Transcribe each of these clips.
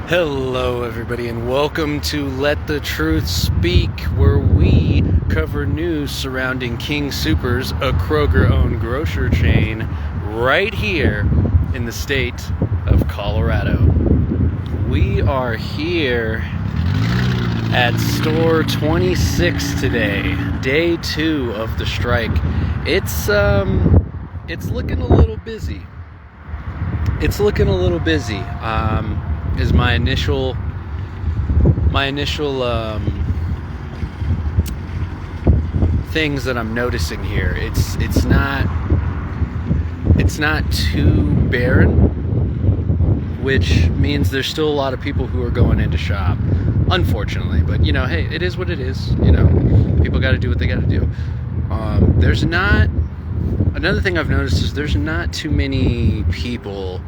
Hello, everybody, and welcome to Let the Truth Speak, where we cover news surrounding King Soopers, a Kroger-owned grocery chain, right here in the state of Colorado. We are here at store 26 today, day 2 of the strike. It's looking a little busy. Is my initial things that I'm noticing here. It's not too barren, which means there's still a lot of people who are going into shop, unfortunately. But hey, it is what it is. People got to do what they got to do. There's not. Another thing I've noticed is there's not too many people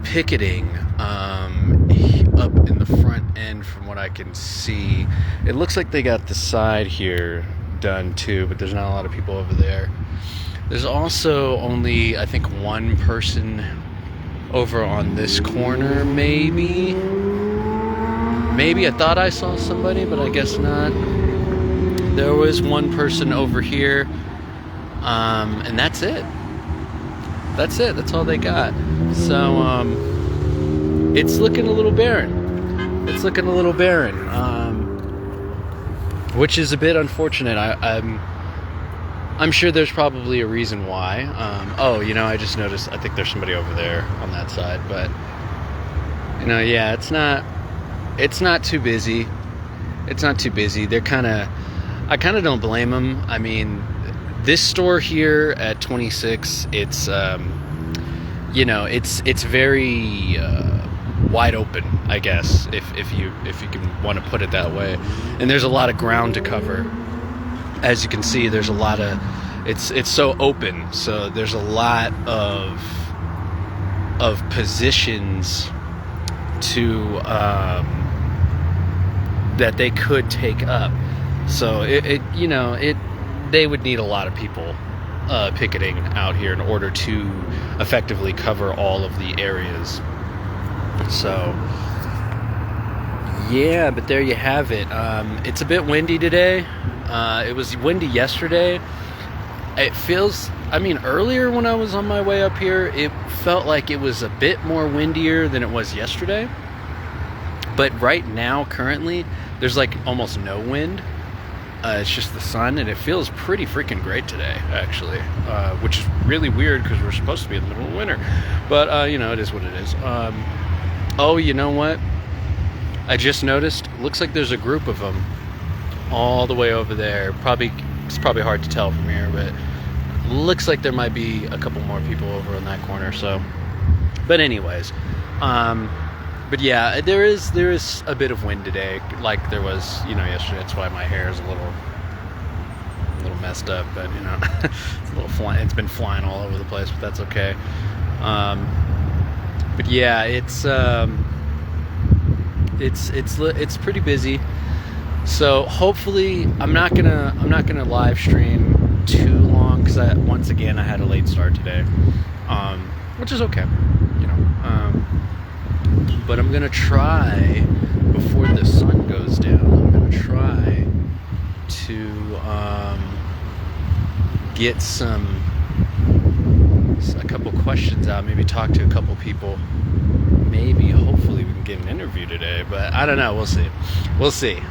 picketing up in the front end from what I can see. It looks like they got the side here done too, but there's not a lot of people over there. There's also only, I think, one person over on this corner, maybe I thought I saw somebody, but I guess not. There was one person over here, and that's it. That's all they got. So it's looking a little barren. Which is a bit unfortunate. I'm sure there's probably a reason why. I just noticed. I think there's somebody over there on that side, but yeah, it's not too busy. It's not too busy. I kind of don't blame them. I mean, this store here at 26, it's very wide open, I guess, if you can want to put it that way. And there's a lot of ground to cover. As you can see, there's a lot of it's so open, so there's a lot of positions to that they could take up. So they would need a lot of people picketing out here in order to effectively cover all of the areas. So yeah, but there you have it. It's a bit windy today. It was windy yesterday. It feels, earlier when I was on my way up here, it felt like it was a bit more windier than it was yesterday. But right now, currently, there's like almost no wind. It's just the sun, and it feels pretty freaking great today, actually, which is really weird because we're supposed to be in the middle of winter. But, it is what it is. You know what? I just noticed, looks like there's a group of them all the way over there. It's probably hard to tell from here, but looks like there might be a couple more people over in that corner. So, but anyways, but yeah, there is a bit of wind today, like there was, yesterday. That's why my hair is a little messed up, but it's a little flying. It's been flying all over the place, but that's okay. But yeah, it's pretty busy. So hopefully, I'm not gonna live stream too long because once again I had a late start today, which is okay, But I'm gonna try before the sun goes down. I'm gonna try to get a couple questions out. Maybe talk to a couple people. Maybe, hopefully, we can get an interview today. But I don't know. We'll see.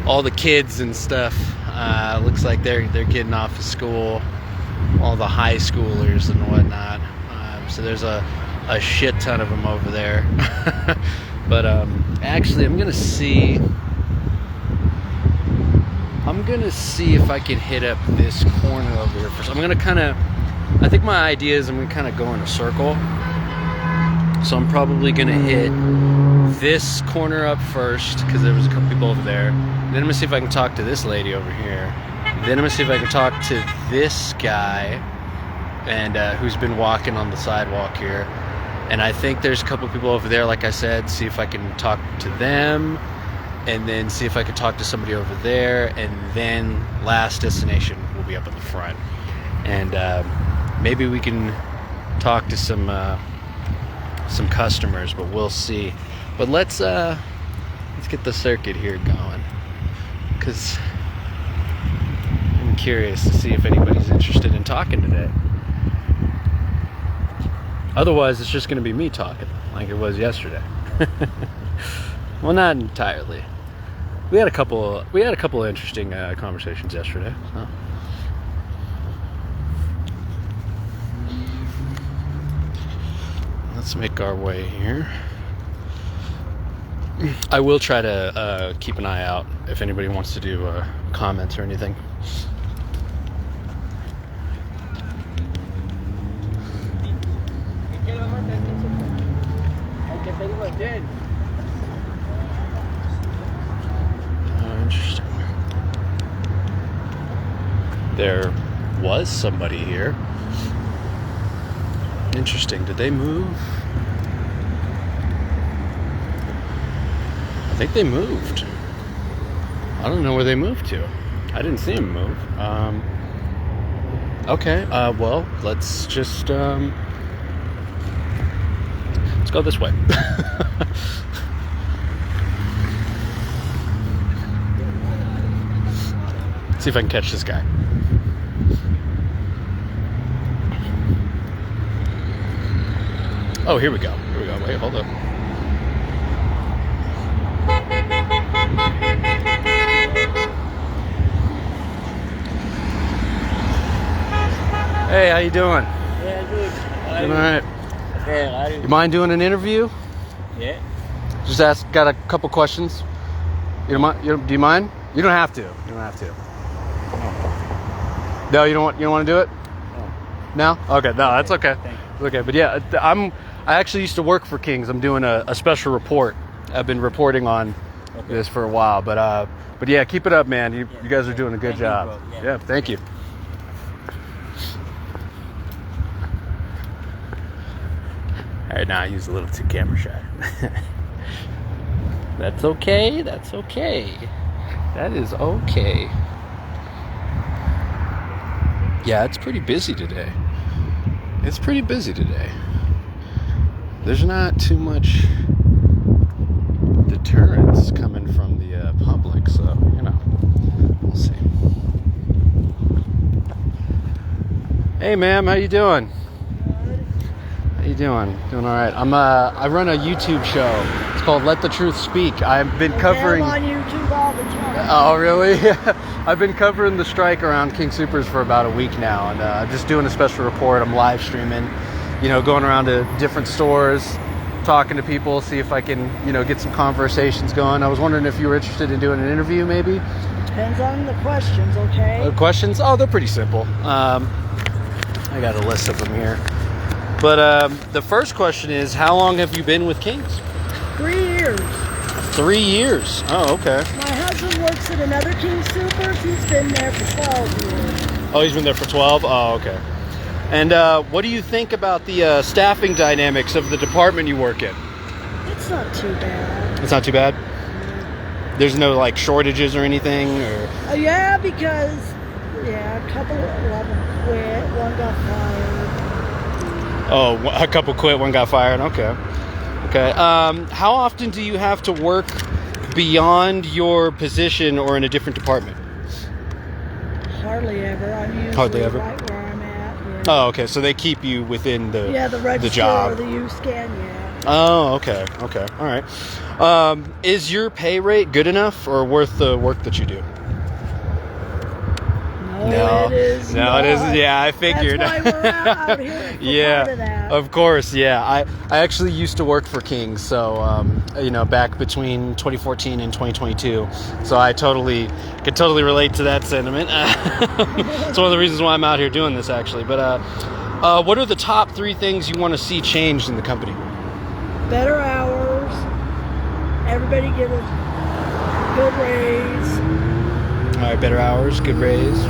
All the kids and stuff. Looks like they're getting off of school. All the high schoolers and whatnot. So there's a shit ton of them over there. But actually, I'm gonna see if I can hit up this corner over here first. I think my idea is I'm gonna kind of go in a circle. So I'm probably gonna hit this corner up first because there was a couple people over there. Then I'm gonna see if I can talk to this lady over here. Then I'm gonna see if I can talk to this guy and who's been walking on the sidewalk here. And I think there's a couple people over there, like I said, see if I can talk to them, and then see if I can talk to somebody over there, and then last destination will be up at the front. And maybe we can talk to some some customers, but we'll see. But let's get the circuit here going, because I'm curious to see if anybody's interested in talking today. Otherwise, it's just going to be me talking like it was yesterday. Well, not entirely. We had a couple of interesting conversations yesterday. So. Let's make our way here. I will try to keep an eye out if anybody wants to do comments or anything. Interesting. There was somebody here. Interesting. Did they move? I think they moved. I don't know where they moved to. I didn't see them move. Okay. Well, let's just let's go this way. See if I can catch this guy. Oh, here we go. Here we go. Wait, hold up. Hey, how you doing? Yeah, good. Doing all right. Yeah, You mind doing an interview? yeah. Got a couple questions. You don't mind? Do you mind? You don't have to. You don't have to. No, you don't want to do it? No? Okay, no, that's okay. It's okay, but yeah, I actually used to work for Kings. I'm doing a special report. I've been reporting on this for a while, but yeah, keep it up, man. You guys are doing a good job. Yeah, thank you. All right, now I use a little too camera shy. That's okay. That's okay. That is okay. Yeah, it's pretty busy today. It's pretty busy today. There's not too much deterrence coming from the public, so, you know, we'll see. Hey, ma'am, how you doing? How you doing? Doing all right. I run a YouTube show. It's called Let the Truth Speak. I've been covering. I'm on YouTube all the time. Oh, really? I've been covering the strike around King Soopers for about a week now, and just doing a special report. I'm live streaming, going around to different stores, talking to people, see if I can, get some conversations going. I was wondering if you were interested in doing an interview, maybe? Depends on the questions, okay? Questions? Oh, they're pretty simple. I got a list of them here. But the first question is, how long have you been with Kings? 3 years. 3 years. Oh, okay. My husband works at another King Soopers. He's been there for 12 years. Oh, he's been there for 12? Oh, okay. And what do you think about the staffing dynamics of the department you work in? It's not too bad. It's not too bad? There's no, shortages or anything? Or? Yeah, because, a couple of them quit. One got fired. Oh, a couple quit, one got fired. Okay. Okay. How often do you have to work beyond your position or in a different department? Hardly ever. I'm usually Hardly ever. Right where I'm at. Yeah. Oh, okay. So they keep you within the register job. or the U-scan, yeah. Oh, okay. Okay. All right. Is your pay rate good enough or worth the work that you do? No, it is. No, it isn't. Yeah, I figured. That's why we're out here for yeah, part of that. Of course. Yeah, I actually used to work for Kings, so back between 2014 and 2022. So I could totally relate to that sentiment. It's one of the reasons why I'm out here doing this, actually. But what are the top 3 things you want to see changed in the company? Better hours. Everybody get a good raise. All right, better hours, good raise.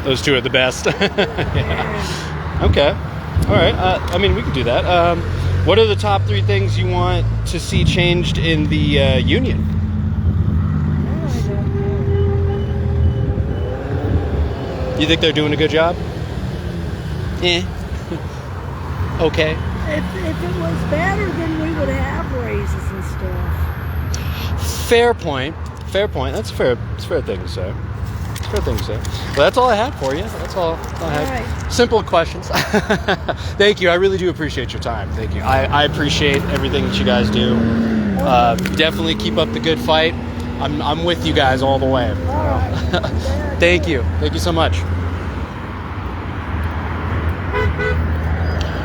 Those 2 are the best. Yeah. Okay. All right. We could do that. What are the top 3 things you want to see changed in the union? You think they're doing a good job? Okay. If it was better, then we would have raises and stuff. Fair point. Fair point. That's fair. It's a fair thing to say. It's a fair thing to say. Well, that's all I have for you. That's all I have. Right. Simple questions. Thank you. I really do appreciate your time. Thank you. I appreciate everything that you guys do. Definitely keep up the good fight. I'm with you guys all the way. All right. Thank you. Thank you so much.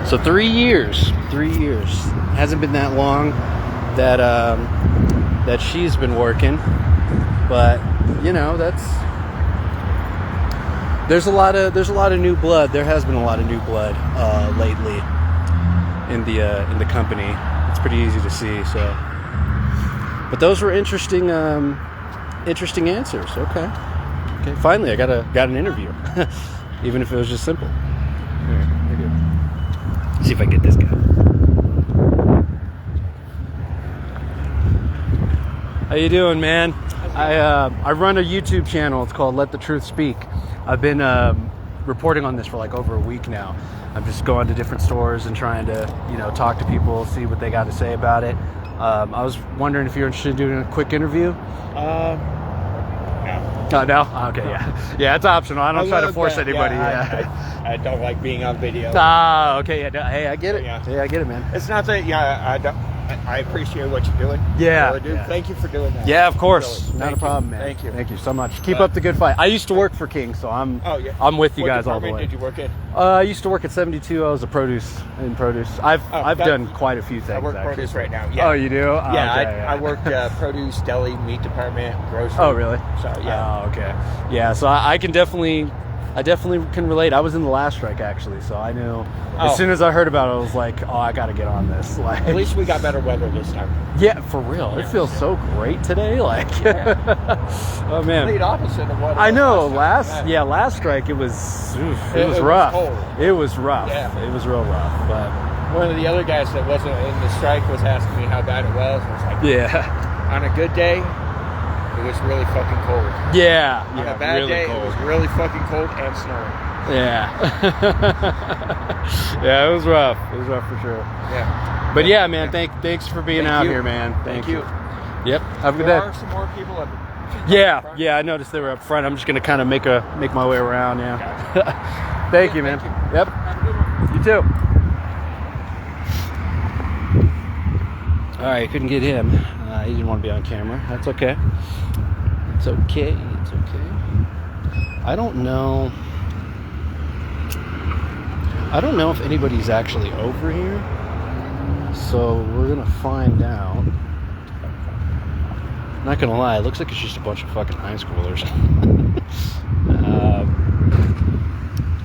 So 3 years. 3 years. Hasn't been that long that that she's been working, but you know, there's a lot of new blood. There has been a lot of new blood lately in the company. It's pretty easy to see. So, but those were interesting answers. Okay. Finally, I got an interview, even if it was just simple. Here, see if I can get this guy. How you doing, man? I run a YouTube channel. It's called Let the Truth Speak. I've been reporting on this for like over a week now. I'm just going to different stores and trying to, talk to people, see what they got to say about it. I was wondering if you're interested in doing a quick interview. No. Oh, no? Okay, yeah. Yeah, it's optional. I don't try to force anybody. Yeah, I don't like being on video. Okay. Yeah, hey, I get it. Yeah. Hey, I get it, man. It's not that, I appreciate what you're doing. Yeah. Really do. Yeah. Thank you for doing that. Yeah, of course. Really. Not a problem, man. Thank you. Thank you so much. Keep up the good fight. I used to work for King, so I'm with you What guys all the way. department did you work in? I used to work at 72. I was a produce. I've done quite a few things. I work actually. produce right now. Yeah. Oh, you do? Yeah, okay, I worked produce, deli, meat department, grocery. Oh, really? So yeah. Oh, okay. Yeah, so I definitely can relate. I was in the last strike actually, so I knew as soon as I heard about it, I was like, oh, I got to get on this. Like, At least we got better weather this time. Yeah, for real. It feels so great today. Like, oh man. Complete opposite of what I know. last Last strike it was It was rough. cold. It was rough. Yeah. It was real rough. But One of the other guys that wasn't in the strike was asking me how bad it was. I was like, yeah, on a good day, it was really fucking cold. yeah. On a bad really day, cold. it was really fucking cold and snowing. Yeah. Yeah, it was rough. It was rough for sure. Yeah. But yeah, man, thanks for being out here, man. Thank you. Yep. Have a good There day. are some more people up Yeah, I noticed they were up front. I'm just gonna kind of make my way around. Yeah. Thank you, man. Thank you. Yep. Have a good one. You too. All right, couldn't get him. He didn't want to be on camera. That's okay. It's okay. It's okay. I don't know if anybody's actually over here. So we're gonna find out. Not gonna lie, it looks like it's just a bunch of fucking high schoolers.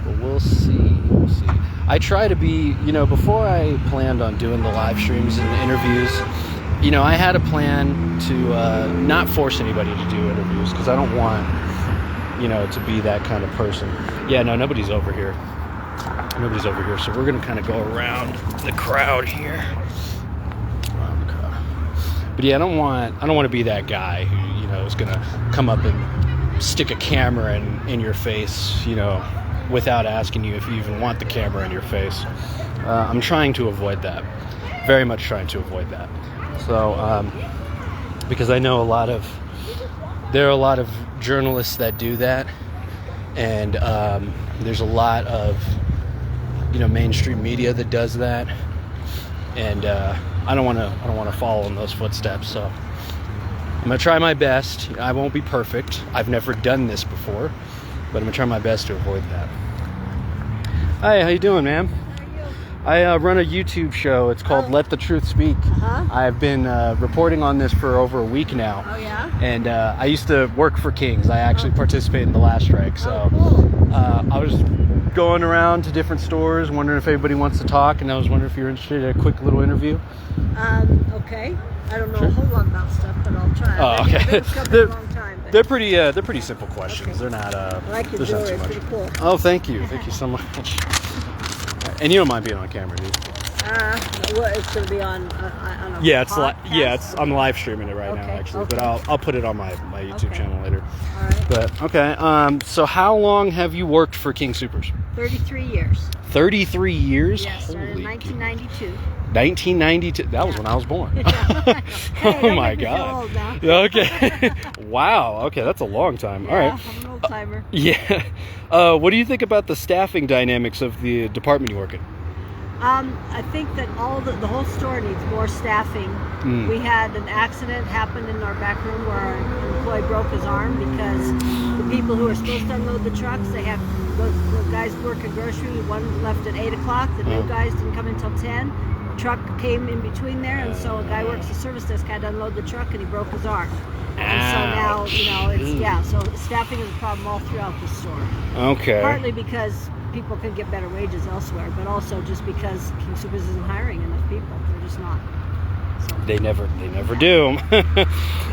But we'll see. We'll see. I try to be, before I planned on doing the live streams and interviews, I had a plan to not force anybody to do interviews because I don't want, to be that kind of person. Yeah, no, nobody's over here. Nobody's over here, so we're gonna kind of go around the crowd here. But yeah, I don't want to be that guy who is gonna come up and stick a camera in your face, without asking you if you even want the camera in your face. I'm trying to avoid that. Very much trying to avoid that. So, because I know there are a lot of journalists that do that, and there's a lot of mainstream media that does that, and I don't want to follow in those footsteps. So I'm gonna try my best. I won't be perfect. I've never done this before, but I'm gonna try my best to avoid that. Hi, how you doing, ma'am? I run a YouTube show. It's called Let the Truth Speak. I've been reporting on this for over a week now. Oh, yeah? And I used to work for Kings. I actually participated in the last strike. So cool. I was going around to different stores, wondering if anybody wants to talk, and I was wondering if you're interested in a quick little interview. Okay. I don't know a whole lot about stuff, but I'll try. Oh, okay. It's coming a long time. But They're pretty simple questions. Okay. They're not. I like your there's not jewelry. too It's much. pretty cool. Oh, thank you so much. And you don't mind being on camera, do you? What it's going to be on a Yeah, podcast? it's I'm live streaming it right now Okay, actually, okay. but I'll put it on my YouTube Okay. channel later. All right. But okay, so how long have you worked for King Soopers? 33 years. 33 years. Yeah, started in Holy 1992. 1992. That was when I was born. Hey, Oh don't my make me feel God. old now. Okay. Wow. Okay, that's a long time. All Yeah, right. I'm an old timer. Yeah. What do you think about the staffing dynamics of the department you work in? I think that the whole store needs more staffing. Mm. We had an accident happen in our back room where our employee broke his arm because the people who are supposed to unload the trucks, the guys work a grocery. One left at 8 o'clock. The new guys didn't come until 10. The truck came in between there, and so a guy works the service desk had to unload the truck, and he broke his arm. And so now, so staffing is a problem all throughout the store. Okay. Partly because people can get better wages elsewhere, but also just because King Soopers isn't hiring enough people. They're just not. So, They never do.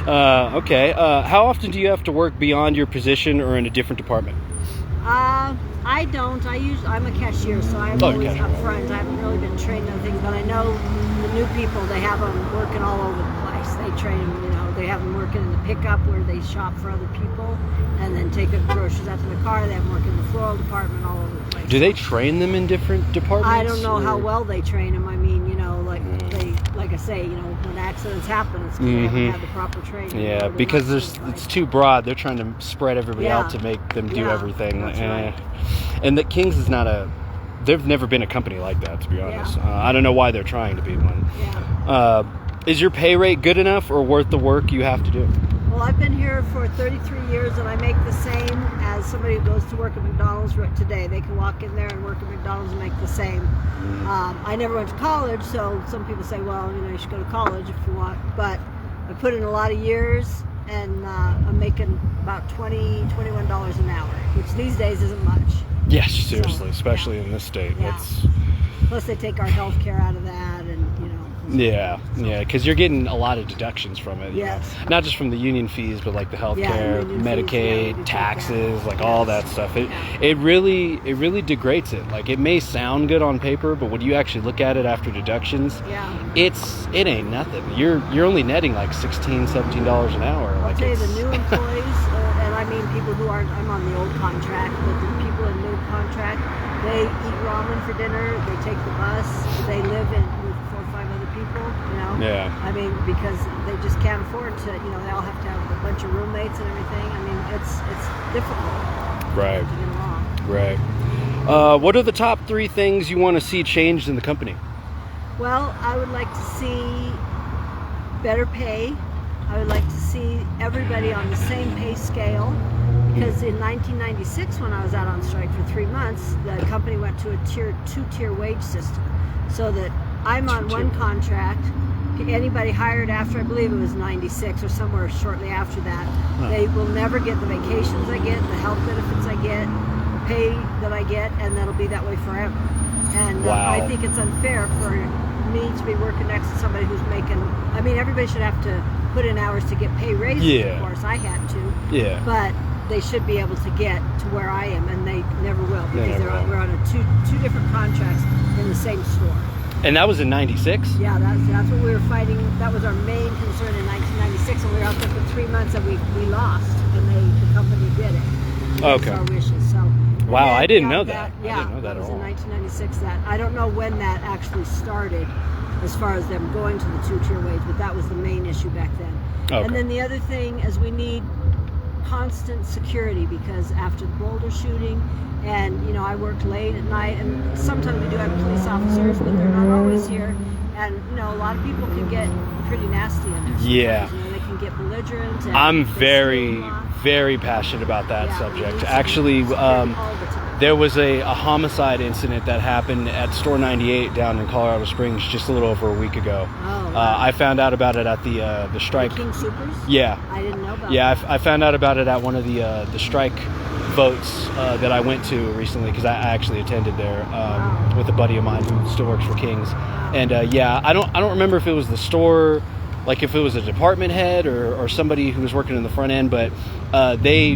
Okay. How often do you have to work beyond your position or in a different department? I don't. I'm a cashier, so I'm Oh, always cashier. up front. I haven't really been trained on things, but I know the new people, they have them working all over the place. They train them, they have them working in the pickup where they shop for other people and then take the groceries out to the car. They have them working in the floral department all over the place. Do they train them in different departments? I don't know how or- well they train them. I mean, like I say, when accidents happen, it's because they haven't had the proper training. Yeah, They're because not it's certified. too broad. They're trying to spread everybody Yeah. out to make them do Yeah, everything. that's right. And that King's is not they've never been a company like that, to be honest. I don't know why they're trying to be one. Yeah. Is your pay rate good enough or worth the work you have to do? Well, I've been here for 33 years, and I make the same as somebody who goes to work at McDonald's right today. They can walk in there and work at McDonald's and make the same. I never went to college, so some people say, well, you should go to college if you want. But I put in a lot of years, and I'm making about $21 an hour, which these days isn't much. Yes, seriously, especially yeah. in this state. Yeah. It's Plus, they take our health care out of that, and yeah, because you're getting a lot of deductions from it. Yes. Not just from the union fees, but like the health care, union fees, Medicaid, we do taxes, that. like all Yes. that stuff. It really degrades it. Like, it may sound good on paper, but when you actually look at it after deductions, it ain't nothing. You're only netting like $16, $17 an hour. I'll Like, tell you, it's the new employees, and I mean people who aren't, I'm on the old contract, but the people in the new contract, they eat ramen for dinner, they take the bus, they live with 4 or 5 other people, Yeah. I mean, because they just can't afford to, they all have to have a bunch of roommates and everything. I mean, it's difficult Right. to get along. Right. What are the top 3 things you want to see changed in the company? Well, I would like to see better pay. I would like to see everybody on the same pay scale, because in 1996, when I was out on strike for 3 months, the company went to a 2-tier wage system, so that I'm on one contract. Anybody hired after, I believe it was 96 or somewhere shortly after that, they will never get the vacations I get, the health benefits I get, the pay that I get, and that'll be that way forever. And Wow. I think it's unfair for me to be working next to somebody who's making, I mean, everybody should have to put in hours to get pay raises, Yeah. of course, I had to, Yeah. but they should be able to get to where I am, and they never will, because never will. we're on two different contracts in the same store. And that was in 96? Yeah, that's what we were fighting. That was our main concern in 1996, and we were out there for 3 months, and we lost, and the company did it. Okay. That's our wishes. So. Wow, and then I didn't know beyond that. I Yeah, didn't know that was at all. in 1996. That I don't know when that actually started, as far as them going to the 2-tier wage, but that was the main issue back then. Okay. And then the other thing is we need constant security, because after the Boulder shooting, and I worked late at night, and sometimes we do have police officers, but they're not always here, and a lot of people can get pretty nasty in there. Yeah. Sometimes, they can get belligerent. And I'm they very, steal a lot. very passionate about that Yeah, we subject. need Actually, security all the time. there was a homicide incident that happened at Store 98 down in Colorado Springs just a little over a week ago. Oh, wow. I found out about it at the strike. King Soopers? Yeah. I didn't know about Yeah, that. I found out about it at one of the strike votes that I went to recently, because I actually attended there Wow. with a buddy of mine who still works for King's. And yeah, I don't remember if it was the store, like if it was a department head or somebody who was working in the front end, but they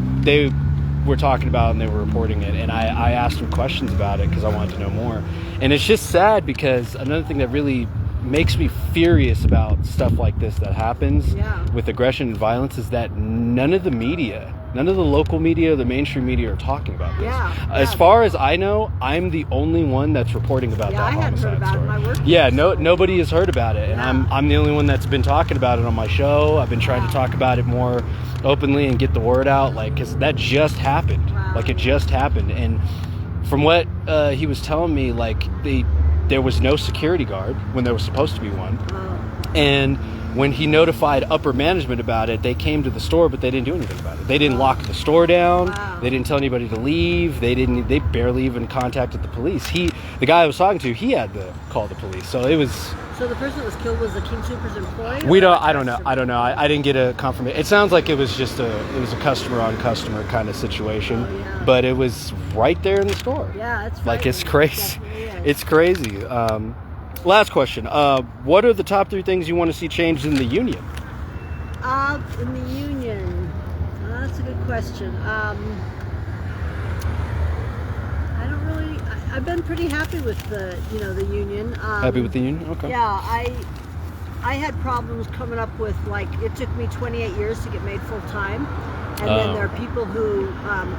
were talking about and they were reporting it, and I asked them questions about it because I wanted to know more. And it's just sad because another thing that really makes me furious about stuff like this that happens with aggression and violence is that none of the media, none of the local media, the mainstream media are talking about this. As far as I know, I'm the only one that's reporting about that homicide story. Nobody has heard about it, and I'm the only one that's been talking about it on my show. I've been trying to talk about it more openly and get the word out, like, because that just happened. Like, it just happened. And from what he was telling me, like, there was no security guard when there was supposed to be one. And when he notified upper management about it, they came to the store, but they didn't do anything about it. They didn't lock the store down. They didn't tell anybody to leave. They barely even contacted the police. The guy I was talking to, he had to call the police. So it was. So the person that was killed was the King Soopers employee? I don't know. I didn't get a confirmation. It sounds like it was just a customer on customer kind of situation, but it was right there in the store. Yeah, it's like, it's crazy. It's crazy. Last question. What are the top 3 things you want to see changed in the union? In the union, that's a good question. I don't really. I've been pretty happy with the union. Happy with the union? Okay. Yeah, I had problems coming up with, like, it took me 28 years to get made full time. And then there are people who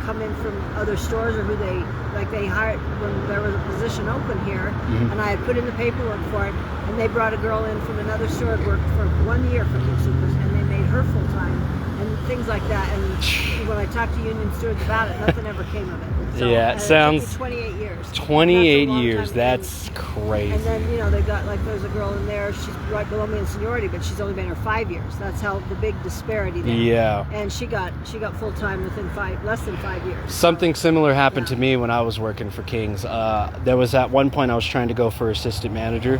come in from other stores, or who they hired when there was a position open here, and I had put in the paperwork for it, and they brought a girl in from another store that worked for 1 year for King Soopers, and they made her full time, and things like that. And when I talked to union stewards about it, nothing ever came of it. So, it sounds. It took me 28 years. 28 years. That's crazy. And then they got, like, there's a girl in there. She's right below me in seniority, but she's only been here 5 years. That's how the big disparity there. Yeah. And she got full time within less than 5 years. Something similar happened to me when I was working for King's. There was at one point I was trying to go for assistant manager.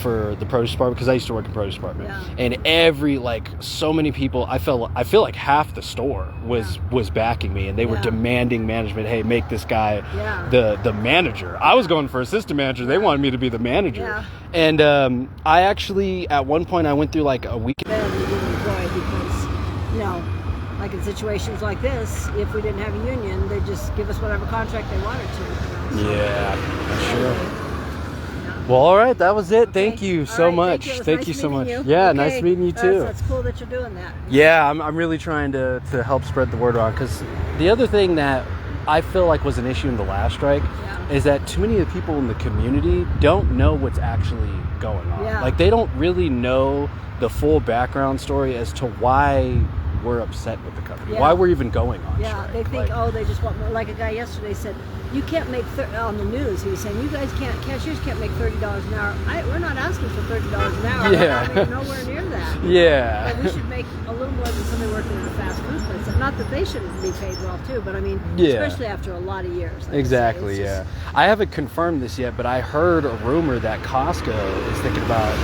For the produce department, because I used to work in produce department. And so many people, I feel like half the store was backing me, and they were demanding management. Hey, make this guy the manager. I was going for assistant manager. They wanted me to be the manager. And I actually, at one point, I went through like a week. Because, like in situations like this, if we didn't have a union, they'd just give us whatever contract they wanted to. Sure. Well, all right, that was it. Thank you so much. Thank you so much. Yeah, nice meeting you too. That's cool that you're doing that. Yeah, I'm really trying to help spread the word around, because the other thing that I feel like was an issue in the last strike is that too many of the people in the community don't know what's actually going on. Like, they don't really know the full background story as to why we're upset with the company, why we're even going on strike. They think, they just want more. Like a guy yesterday said, you can't make, on the news, he was saying, cashiers can't make $30 an hour. We're not asking for $30 an hour. We're nowhere near that. But we should make a little more than somebody working in a fast food place. Not that they shouldn't be paid well too, but I mean, especially after a lot of years. Exactly, I haven't confirmed this yet, but I heard a rumor that Costco is thinking about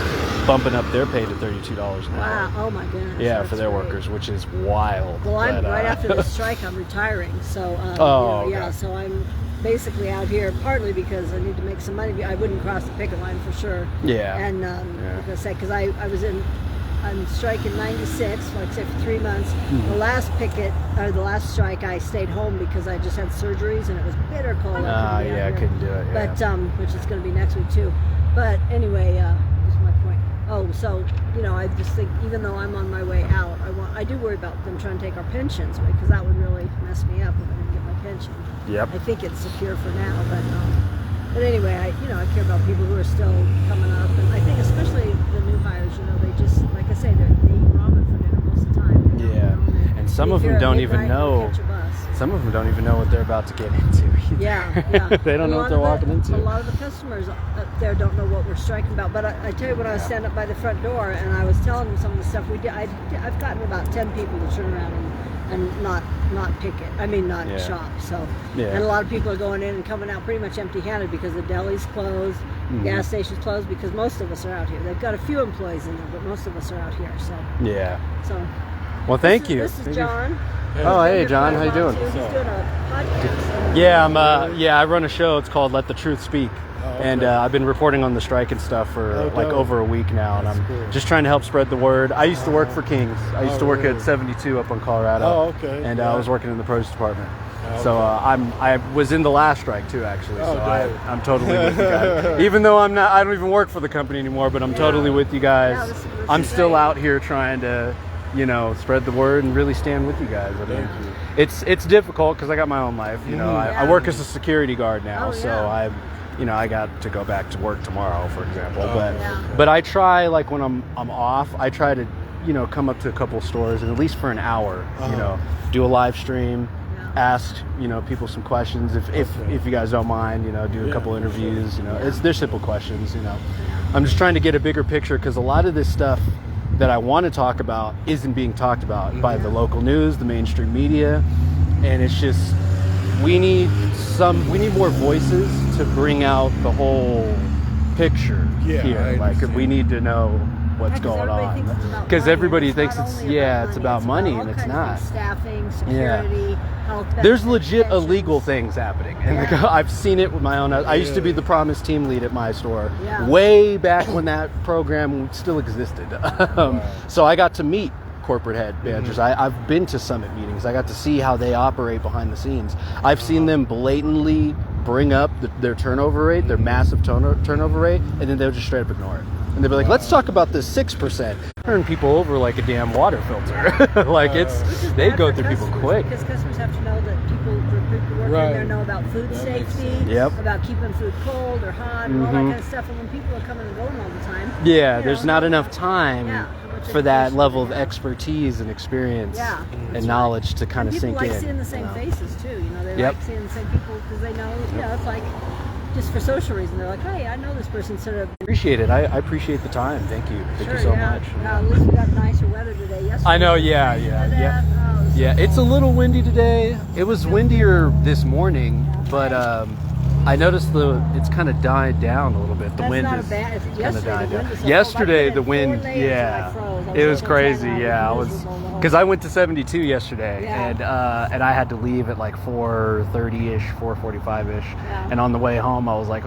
bumping up their pay to $32 an hour. Wow, oh my goodness. Yeah, for their workers, which is wild. Well, right after this strike, I'm retiring. So, so I'm basically out here partly because I need to make some money. I wouldn't cross the picket line for sure. And like I say, because I was on strike in '96, like I said, for 3 months. The last the last strike, I stayed home because I just had surgeries and it was bitter cold. I couldn't do it. But which is going to be next week too. But anyway, what's my point? So I just think, even though I'm on my way out, I do worry about them trying to take our pensions away, because that would really mess me up if I didn't get my pension. I think it's secure for now, but anyway, I care about people who are still coming up, and I think especially the new hires. They just, like I say, they eat ramen for dinner most of the time. And some of them don't even know. Some of them don't even know what they're about to get into either. They don't know what they're walking into. A lot of the customers up there don't know what we're striking about. But I tell you, when I was standing up by the front door and I was telling them some of the stuff we did, I've gotten about 10 people to turn around and not picket. I mean, not shop. So, and a lot of people are going in and coming out pretty much empty-handed because the deli's closed, gas stations closed, because most of us are out here. They've got a few employees in there, but most of us are out here. So. Well, thank you. This is John. Oh, hey, John. How you doing? He's doing a podcast. I run a show. It's called Let the Truth Speak. And I've been reporting on the strike and stuff for like over a week now, and I'm just trying to help spread the word. I used to work for King's. I used to work at 72 up in Colorado. Oh, okay. And I was working in the produce department. So I was in the last strike too, actually. So I'm totally with you guys. Even though I don't even work for the company anymore, but I'm totally with you guys. this I'm is still great. out here trying to, spread the word and really stand with you guys. I mean, it's difficult because I got my own life. I work as a security guard now, so I got to go back to work tomorrow, for example. But I try, like when I'm off, I try to come up to a couple stores and at least for an hour, do a live stream. Ask people some questions if you guys don't mind, do a couple interviews. They're simple questions. I'm just trying to get a bigger picture because a lot of this stuff that I want to talk about isn't being talked about by the local news, the mainstream media, and it's just we need more voices to bring out the whole picture here. Like we need to know what's going on because everybody thinks it's about money, and it's not. Staffing, security, health. There's legit illegal things happening, and I've seen it with my own. I used to be the promise team lead at my store way back when that program still existed. So I got to meet corporate head managers. I've been to summit meetings. I got to see how they operate behind the scenes. I've seen them blatantly bring up their turnover rate, their massive turnover rate, and then they'll just straight up ignore it. And they'll be like, let's talk about this 6%. Turn people over like a damn water filter. Like they go through people quick. Because customers have to know that people working there know about food safety, about keeping food cold or hot, and all that kind of stuff. And when people are coming and going all the time, there's not enough time for that level of expertise and experience and knowledge to kind of sink in. People like seeing the same faces too. They like seeing the same people because they know, it's like just for social reason. They're like, hey, I know this person. Sort of appreciate it. I appreciate the time. Thank you. Thank you so much. At least we got nicer weather today. Yesterday. I know. Yeah. It's a little windy today. It was windier this morning, but I noticed it's kind of died down a little bit. The wind is kind of died down. Yesterday, the wind, it was crazy. Yeah, because I went to 72 yesterday, and I had to leave at like 4:30ish, 4:45ish, and on the way home, I was like,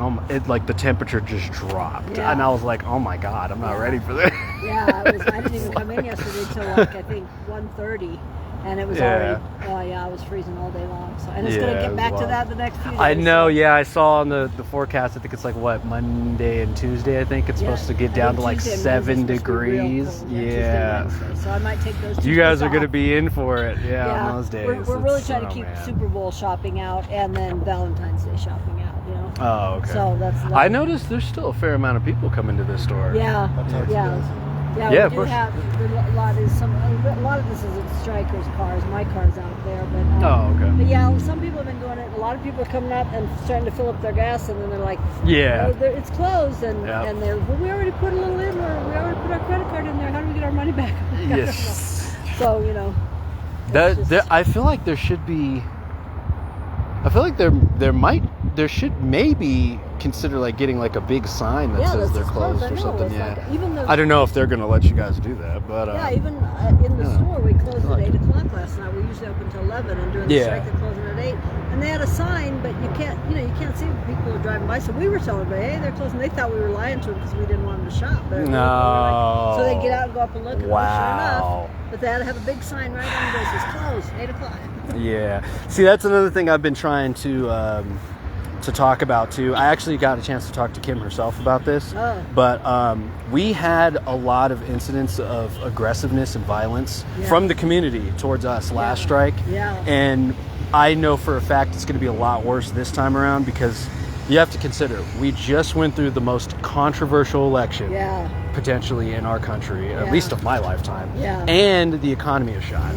the temperature just dropped, and I was like, oh my god, I'm not ready for this. I didn't even come in yesterday till like I think 1:30. And it was already, I was freezing all day long. So, and it's going to get back to that the next few days. I know, I saw on the forecast, I think it's like, Monday and Tuesday, I think it's supposed to get down to like 7 degrees. So I might take those 2 days You guys are off. going to be in for it, on those days. We're really trying to keep Super Bowl shopping out and then Valentine's Day shopping out, Oh, okay. So that's I noticed there's still a fair amount of people coming to this store. Yeah, we do have a lot of this is at strikers' cars. My car's out there, but But some people have been doing it. A lot of people are coming up and starting to fill up their gas, and then they're like, it's closed, and they're we already put a little in, or we already put our credit card in there. How do we get our money back? Yes. So I feel like there should be. I feel like there should maybe consider like getting like a big sign that says they're closed or something. I don't know if they're gonna let you guys do that, but even in the store we closed at 8 o'clock last night. We usually open till 11, and during the strike they're closing at 8. And they had a sign, but you can't see when people are driving by. So we were telling them, hey, they're closing. They thought we were lying to them because we didn't want them to shop. But so they get out and go up and look, and sure enough. But they had to have a big sign right on the door that says closed, 8 o'clock. Yeah. See, that's another thing I've been trying to talk about too. I actually got a chance to talk to Kim herself about this, but we had a lot of incidents of aggressiveness and violence from the community towards us last strike, and I know for a fact it's going to be a lot worse this time around because you have to consider we just went through the most controversial election potentially in our country, at least of my lifetime, and the economy is shot.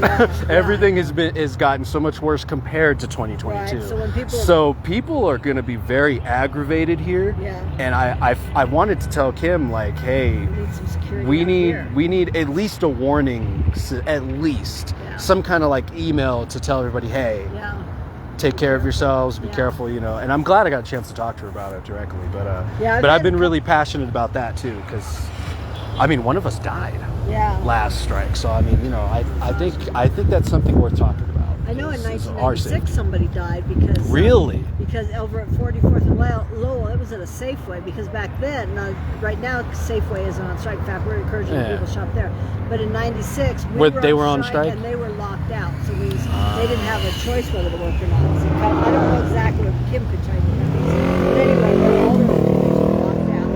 Everything has gotten so much worse compared to 2022. Right. So people are going to be very aggravated here, and I wanted to tell Kim like, hey, we need at least a warning, at least some kind of like email to tell everybody, hey. Take care of yourselves, be careful, and I'm glad I got a chance to talk to her about it directly, but I've been really passionate about that too, because one of us died last strike, so I think that's something worth talking about. I know in It's our 1996 safety. somebody died because Really? because over at 44th and Lowell, it was at a Safeway, because back then, right now Safeway isn't on strike. In fact, we're encouraging people to shop there. But in 96, They were on strike? and they were locked out. So it means they didn't have a choice whether to work or not. So I don't know exactly what Kim could tell you. But anyway, all the buildings were locked out.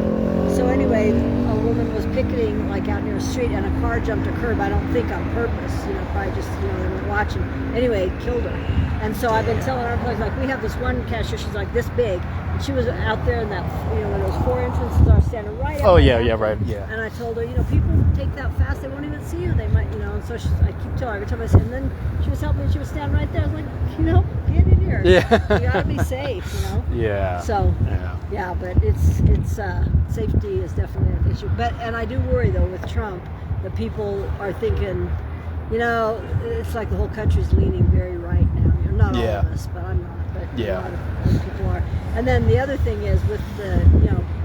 So anyway, a woman was picketing like out near a street, and a car jumped a curb. I don't think on purpose. Probably just they weren't watching. Anyway, killed her. And so I've been telling our employees, like, we have this one cashier, she's like this big, and she was out there in that, where those 4 entrances are, standing right Oh, up yeah, there. yeah, right, yeah. And I told her, people take that fast, they won't even see you. They might, and so I keep telling her every time I say, and then she was helping me, she was standing right there. I was like, get in here. Yeah. You gotta be safe, Yeah. So, Yeah. but it's safety is definitely an issue. And I do worry, though, with Trump, that people are thinking, it's like the whole country's leaning very right now. Not all of us, but I'm not. But a lot of people are. And then the other thing is with the,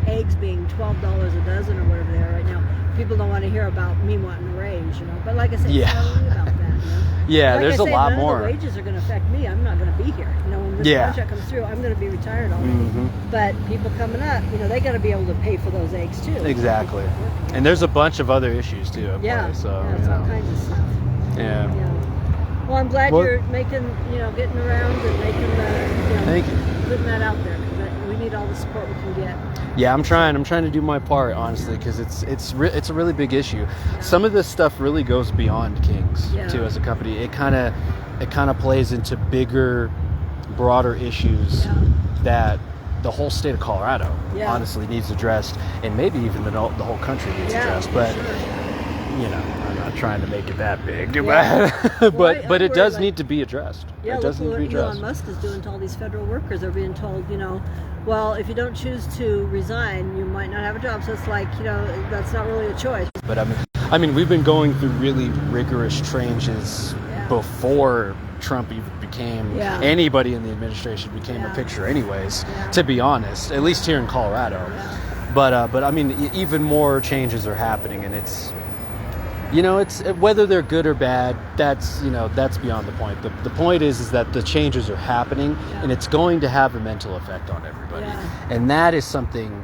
eggs being $12 a dozen or whatever they are right now, people don't want to hear about me wanting to raise, but like I said, it's not really about that. Yeah, like there's a lot none more. Of the wages are going to affect me. I'm not going to be here. When this contract comes through, I'm going to be retired already. Mm-hmm. But people coming up, they got to be able to pay for those eggs too. Exactly. And there's a bunch of other issues too at play. So it's all kinds of stuff. Yeah. Well, I'm glad you're making, getting around and making the, Thank you. putting that out there, because we need all the support we can get. Yeah, I'm trying to do my part, honestly, because it's a really big issue. Yeah. Some of this stuff really goes beyond Kings too as a company. It kind of plays into bigger, broader issues that the whole state of Colorado honestly needs addressed, and maybe even the whole country needs addressed. But I'm not trying to make it that big, but it does need to be addressed. Yeah, it does need to be addressed. Elon Musk is doing to all these federal workers. They're being told, well, if you don't choose to resign, you might not have a job. So it's like, that's not really a choice. But I mean, we've been going through really rigorous changes before Trump even became anybody in the administration became a picture, anyways. To be honest, at least here in Colorado. Yeah. But I mean, even more changes are happening, and it's whether they're good or bad. That's beyond the point. The point is that the changes are happening, and it's going to have a mental effect on everybody, and that is something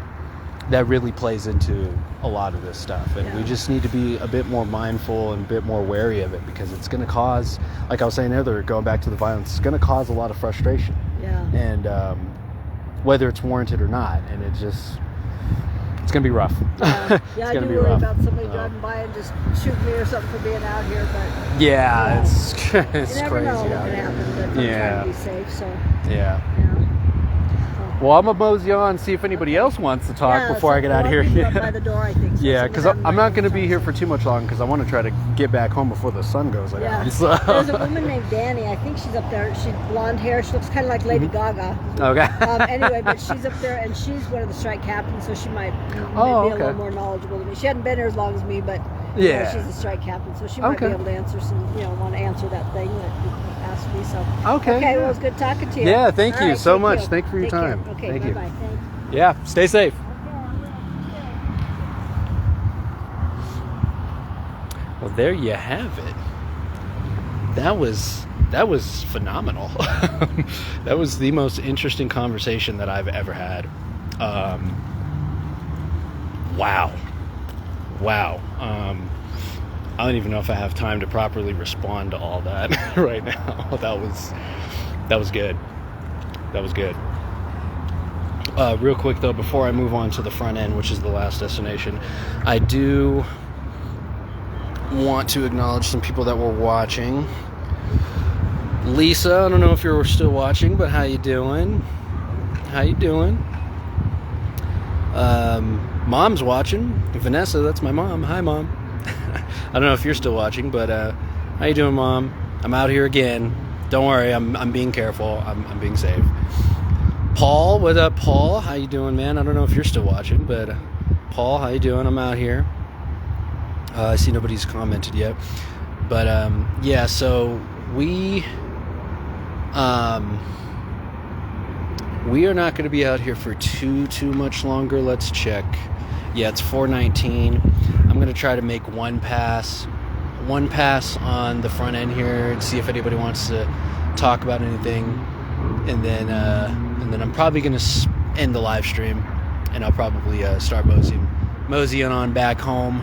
that really plays into a lot of this stuff, and we just need to be a bit more mindful and a bit more wary of it, because it's going to cause, like I was saying earlier, going back to the violence, it's going to cause a lot of frustration, and whether it's warranted or not, and it's going to be rough. I do worry rough. about somebody driving by and just shooting me or something for being out here, but it's you crazy never know what out can here. happen, but I'm trying to be safe, so Well, I'm gonna mosey on and see if anybody else wants to talk before I get out of here. Up by the door, I think. So Because I'm not going to be here for too much long, because I want to try to get back home before the sun goes down. So. There's a woman named Danny. I think she's up there. She's blonde hair. She looks kind of like Lady Gaga. Okay. Anyway, but she's up there, and she's one of the strike captains, so she might be a little more knowledgeable than me. She hadn't been here as long as me, but she's a strike captain, so she might be able to answer some. Want to answer that thing that you asked me. So Okay. Well, it was good talking to you. Yeah, thank you so much. You. Thank you for your Take time. Care. Okay, thank you. bye-bye. Thanks. Yeah, stay safe. Well, there you have it. That was phenomenal. That was the most interesting conversation that I've ever had. Wow. I don't even know if I have time to properly respond to all that right now. That was good. That was good. Real quick though, before I move on to the front end, which is the last destination, I do want to acknowledge some people that were watching. Lisa, I don't know if you're still watching, but how you doing? Mom's watching. Vanessa, that's my mom. Hi, Mom. I don't know if you're still watching, but how you doing, Mom? I'm out here again. Don't worry, I'm being careful. I'm being safe. Paul, what up, Paul? How you doing, man? I don't know if you're still watching, but Paul, how you doing? I'm out here. I see nobody's commented yet, but so we are not going to be out here for too much longer. Let's check. Yeah, it's 4:19. I'm going to try to make one pass one pass on the front end here and see if anybody wants to talk about anything, and then I'm probably gonna end the live stream, and I'll probably start moseying on back home.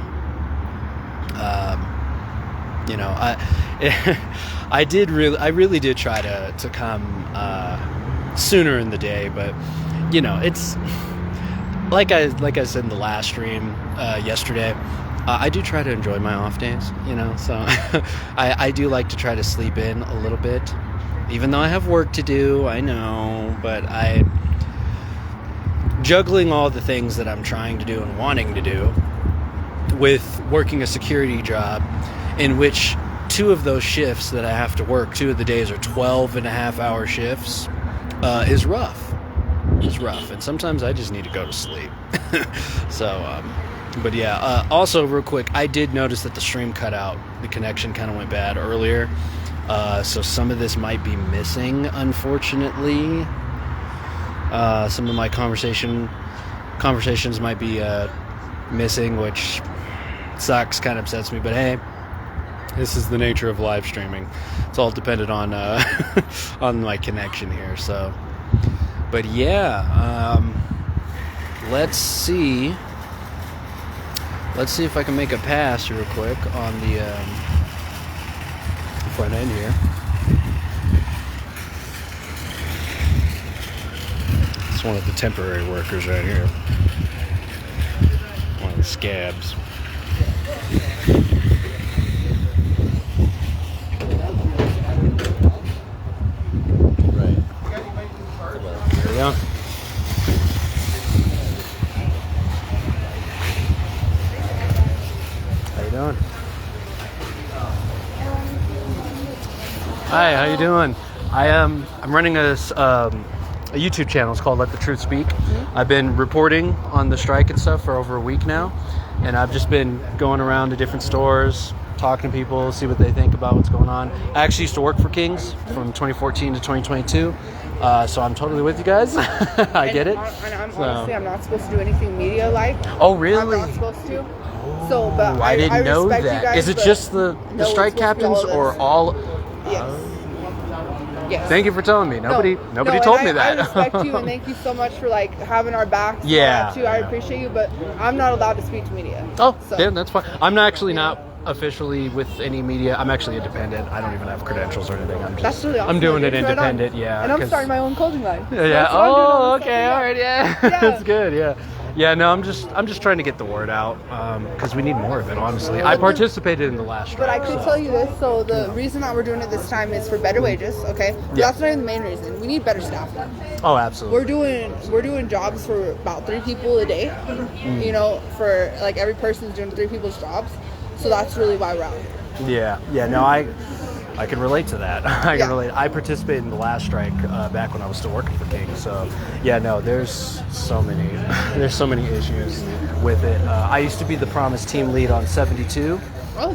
You know, I really did try to come sooner in the day, but you know, it's like I said in the last stream yesterday. I do try to enjoy my off days, you know, so I do like to try to sleep in a little bit, even though I have work to do, I know, but juggling all the things that I'm trying to do and wanting to do with working a security job in which 2 of those shifts that I have to work, 2 of the days are 12.5-hour shifts, is rough. It's rough, and sometimes I just need to go to sleep. So, but yeah, also real quick, I did notice that the stream cut out. The connection kind of went bad earlier. So some of this might be missing, unfortunately. Some of my conversations might be missing, which sucks, kind of upsets me. But hey, this is the nature of live streaming. It's all dependent on on my connection here. So, but yeah, let's see. Let's see if I can make a pass real quick on the front end here. It's one of the temporary workers right here. One of the scabs. Right. There we go. Doing? Hi, how you doing? I'm running a YouTube channel. It's called Let the Truth Speak. Mm-hmm. I've been reporting on the strike and stuff for over a week now, and I've just been going around to different stores, talking to people, see what they think about what's going on. I actually used to work for Kings from 2014 to 2022, so I'm totally with you guys. I get it. Honestly, I'm not supposed to do anything media-like. Oh, really? I'm not supposed to. So, but I didn't know respect that. You guys, is it just the strike captains or all? Yes. Yes. Thank you for telling me. Nobody told me that. I respect you and thank you so much for like having our backs. Yeah. Too. I appreciate you, but I'm not allowed to speak to media. Oh, so. Yeah, that's fine. I'm actually not officially with any media. I'm actually independent. I don't even have credentials or anything. That's really awesome. I'm doing it independent. Right, yeah. And I'm starting my own clothing line. So yeah. Oh, okay. All right. Yeah. Yeah. That's good. Yeah. Yeah, no, I'm just trying to get the word out because we need more of it, honestly. I participated in the last strike. But I can tell you this, so the reason that we're doing it this time is for better wages, okay? Yeah. That's not even the main reason. We need better staff. Oh, absolutely. We're doing jobs for about 3 people a day, you know, for like every person's doing 3 people's jobs. So that's really why we're out here. Yeah, no, I can relate to that. I can relate. I participated in the last strike back when I was still working for King. So, yeah, no, there's so many issues with it. I used to be the Promise team lead on 72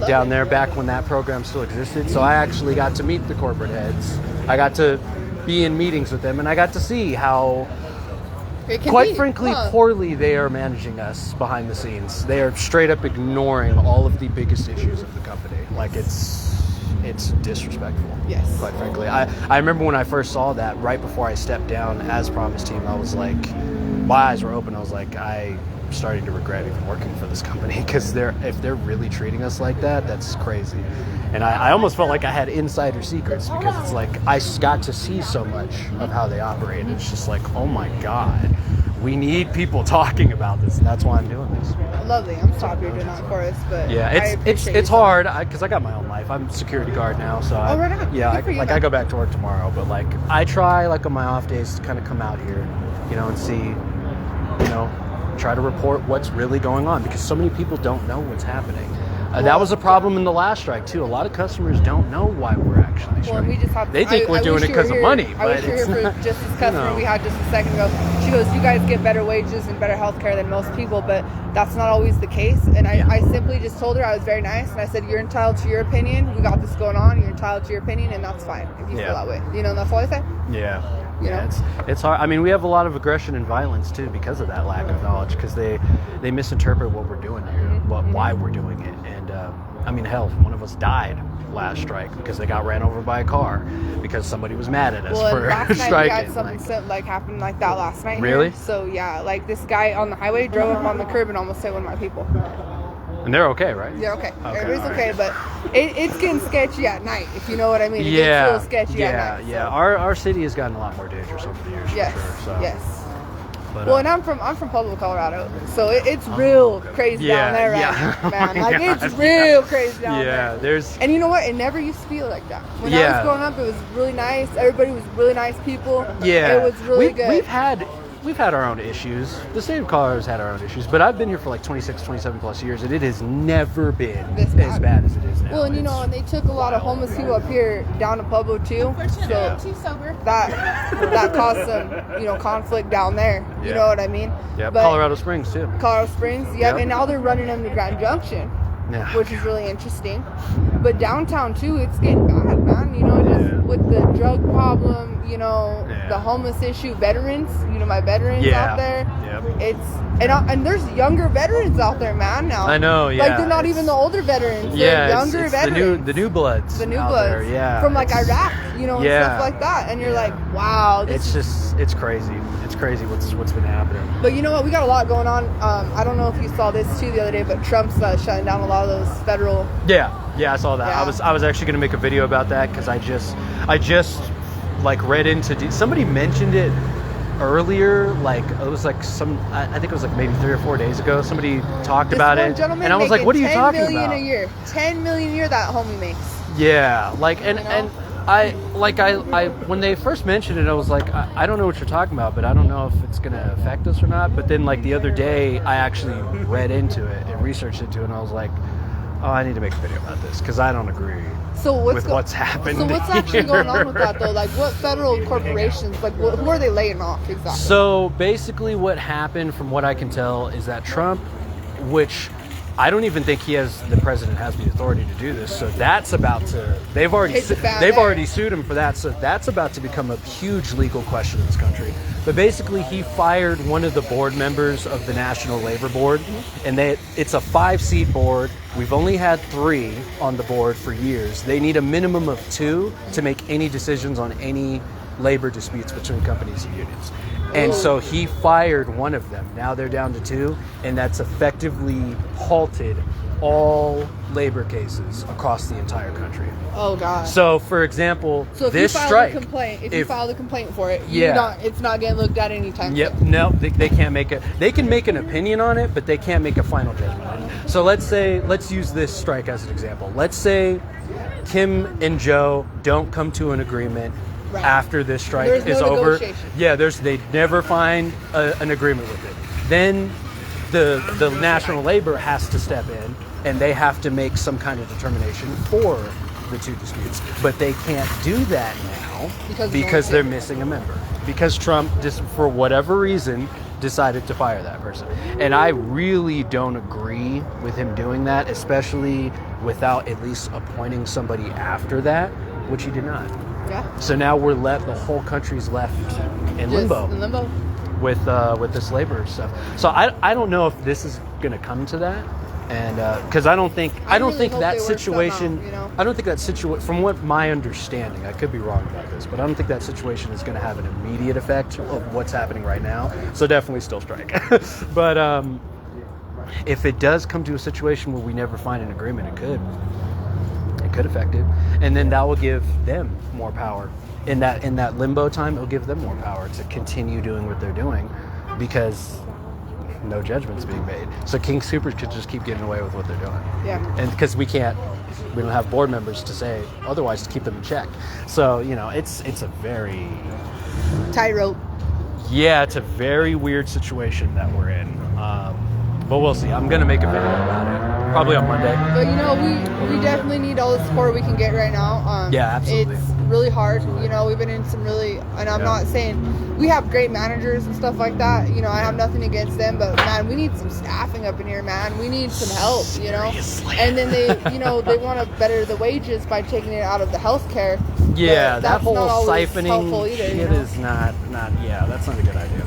down there back when that program still existed. So I actually got to meet the corporate heads. I got to be in meetings with them, and I got to see how, quite frankly, poorly they are managing us behind the scenes. They are straight up ignoring all of the biggest issues of the company. Like it's disrespectful. Yes. Quite frankly. I remember when I first saw that right before I stepped down as Promise Team, I was like, my eyes were open. I was like, I'm starting to regret even working for this company because if they're really treating us like that, that's crazy. And I almost felt like I had insider secrets because it's like I got to see so much of how they operate. And it's just like, oh my God, we need people talking about this, and that's why I'm doing this. Lovely. I'm sorry you're doing that for us, but yeah, it's hard because I got my own life. I'm a security guard now, so right on. Yeah, I go back to work tomorrow, but like I try like on my off days to kind of come out here, you know, and see, you know, try to report what's really going on because so many people don't know what's happening. That was a problem in the last strike too. A lot of customers don't know why we're actually striking. They think we're doing it because of money. I wish you were here for just this customer we had just a second ago. She goes, "You guys get better wages and better health care than most people," but that's not always the case. And I simply just told her, I was very nice, and I said, "You're entitled to your opinion. We got this going on. You're entitled to your opinion, and that's fine if you feel that way." You know, and that's all I say. Yeah. You know? It's hard. I mean, we have a lot of aggression and violence too because of that lack of knowledge because they misinterpret what we're doing here, why we're doing it, and I mean, hell, one of us died last strike because they got ran over by a car because somebody was mad at us for last night striking. we had something like happened like that last night. Really? Here. So yeah, like this guy on the highway drove up on the curb and almost hit one of my people. And they're okay, right? Yeah, okay. Everybody's all okay, right. but it's getting sketchy at night, if you know what I mean. It Yeah, gets real sketchy at night. yeah. So. Our city has gotten a lot more dangerous over the years, Yes, for sure. So. yes. But, Well, and I'm from Pueblo, Colorado, so it's real crazy down there, right? yeah. Man, Oh like my it's God, real crazy down there. Yeah, there's. And you know what? It never used to be like that. When I Yeah. was growing up, it was really nice. Everybody was really nice people. Yeah, It was really good. We've had our own issues. The state of Colorado's had our own issues, but I've been here for like 26, 27 plus years, and it has never been This as bad as it is now. Well, and you know, and they took a lot of homeless people up here down to Pueblo too. So Too sober. that caused some, conflict down there. You Yeah. know what I mean? Yeah, But Colorado Springs too. Colorado Springs, yep. Yep. And now they're running them to Grand Junction, Yeah. which is really interesting. But downtown too, it's getting bad, man. You know, just with the drug problem, Yeah. the homeless issue, veterans. My veterans Yeah. out there. Yep. And there's younger veterans out there, man. Now I know, yeah. Like they're not It's- even the older veterans. Yeah, They're it's- younger it's veterans. the new bloods. The new out bloods, there, yeah. from like It's- Iraq, and Yeah. stuff like that. And you're Yeah. like, wow, It's crazy. It's crazy what's been happening. But you know what? We got a lot going on. I don't know if you saw this too the other day, but Trump's shutting down a lot of those federal. Yeah, I saw that. Yeah. I was actually going to make a video about that because I just like read into somebody mentioned it earlier. Like it was like I think it was like maybe 3 or 4 days ago. Somebody talked about This one it, gentleman and I was like, making "What are you 10 talking million about?" a year. 10 million a year that homie makes. Yeah, like and You know? and I when they first mentioned it, I was like, I don't know what you're talking about, but I don't know if it's going to affect us or not. But then like the other day, I actually read into it and researched into it, and I was like, oh, I need to make a video about this because I don't agree So what's happened. So what's actually here. going on with that though? Like what federal corporations? Like who are they laying off exactly? So basically, what happened, from what I can tell, is that Trump, which I don't even think the president has the authority to do this. So that's about to. They've already Hit the fan they've there. already sued him for that. So that's about to become a huge legal question in this country. But basically, he fired one of the board members of the National Labor Board, and it's a 5-seat board. We've only had 3 on the board for years. They need a minimum of 2 to make any decisions on any labor disputes between companies and unions. And so he fired one of them. Now they're down to 2, and that's effectively halted all labor cases across the entire country. Oh God. So, for example, So if this you file strike, a complaint, if you file a complaint for it, Yeah. it's not getting looked at anytime Yep. soon. No, they can't make it. They can make an opinion on it, but they can't make a final judgment on it. So let's use this strike as an example. Let's say Kim and Joe don't come to an agreement Right. after this strike There's is no over. negotiation. Yeah, they never find an agreement with it. Then the National Labor has to step in, and they have to make some kind of determination for the 2 disputes. But they can't do that now because they're missing a member. Because Trump, just for whatever reason, decided to fire that person. And I really don't agree with him doing that, especially without at least appointing somebody after that, which he did not. Yeah. So now the whole country's left in limbo Just in limbo. with this labor stuff. So I don't know if this is going to come to that, and because I don't think I really think hope that they work situation. somehow, you know? I don't think that situation. From what my understanding, I could be wrong about this, but I don't think that situation is going to have an immediate effect of what's happening right now. So definitely still strike. But if it does come to a situation where we never find an agreement, it could affect it, and then that will give them more power. In that limbo time, it'll give them more power to continue doing what they're doing, because no judgment's being made. So King Soopers could just keep getting away with what they're doing. Yeah. And because we don't have board members to say otherwise to keep them in check. So it's a very Tightrope. it's a very weird situation that we're in. But we'll see. I'm gonna make a video about it probably on Monday. But we definitely need all the support we can get right now. Yeah, absolutely. It's really hard. We've been in some really, and I'm not saying we have great managers and stuff like that. I have nothing against them, but man, we need some staffing up in here, man. We need some help, Seriously. And then they, they want to better the wages by taking it out of the healthcare. Yeah, But that that's whole not always siphoning helpful either, shit is not. Yeah, that's not a good idea.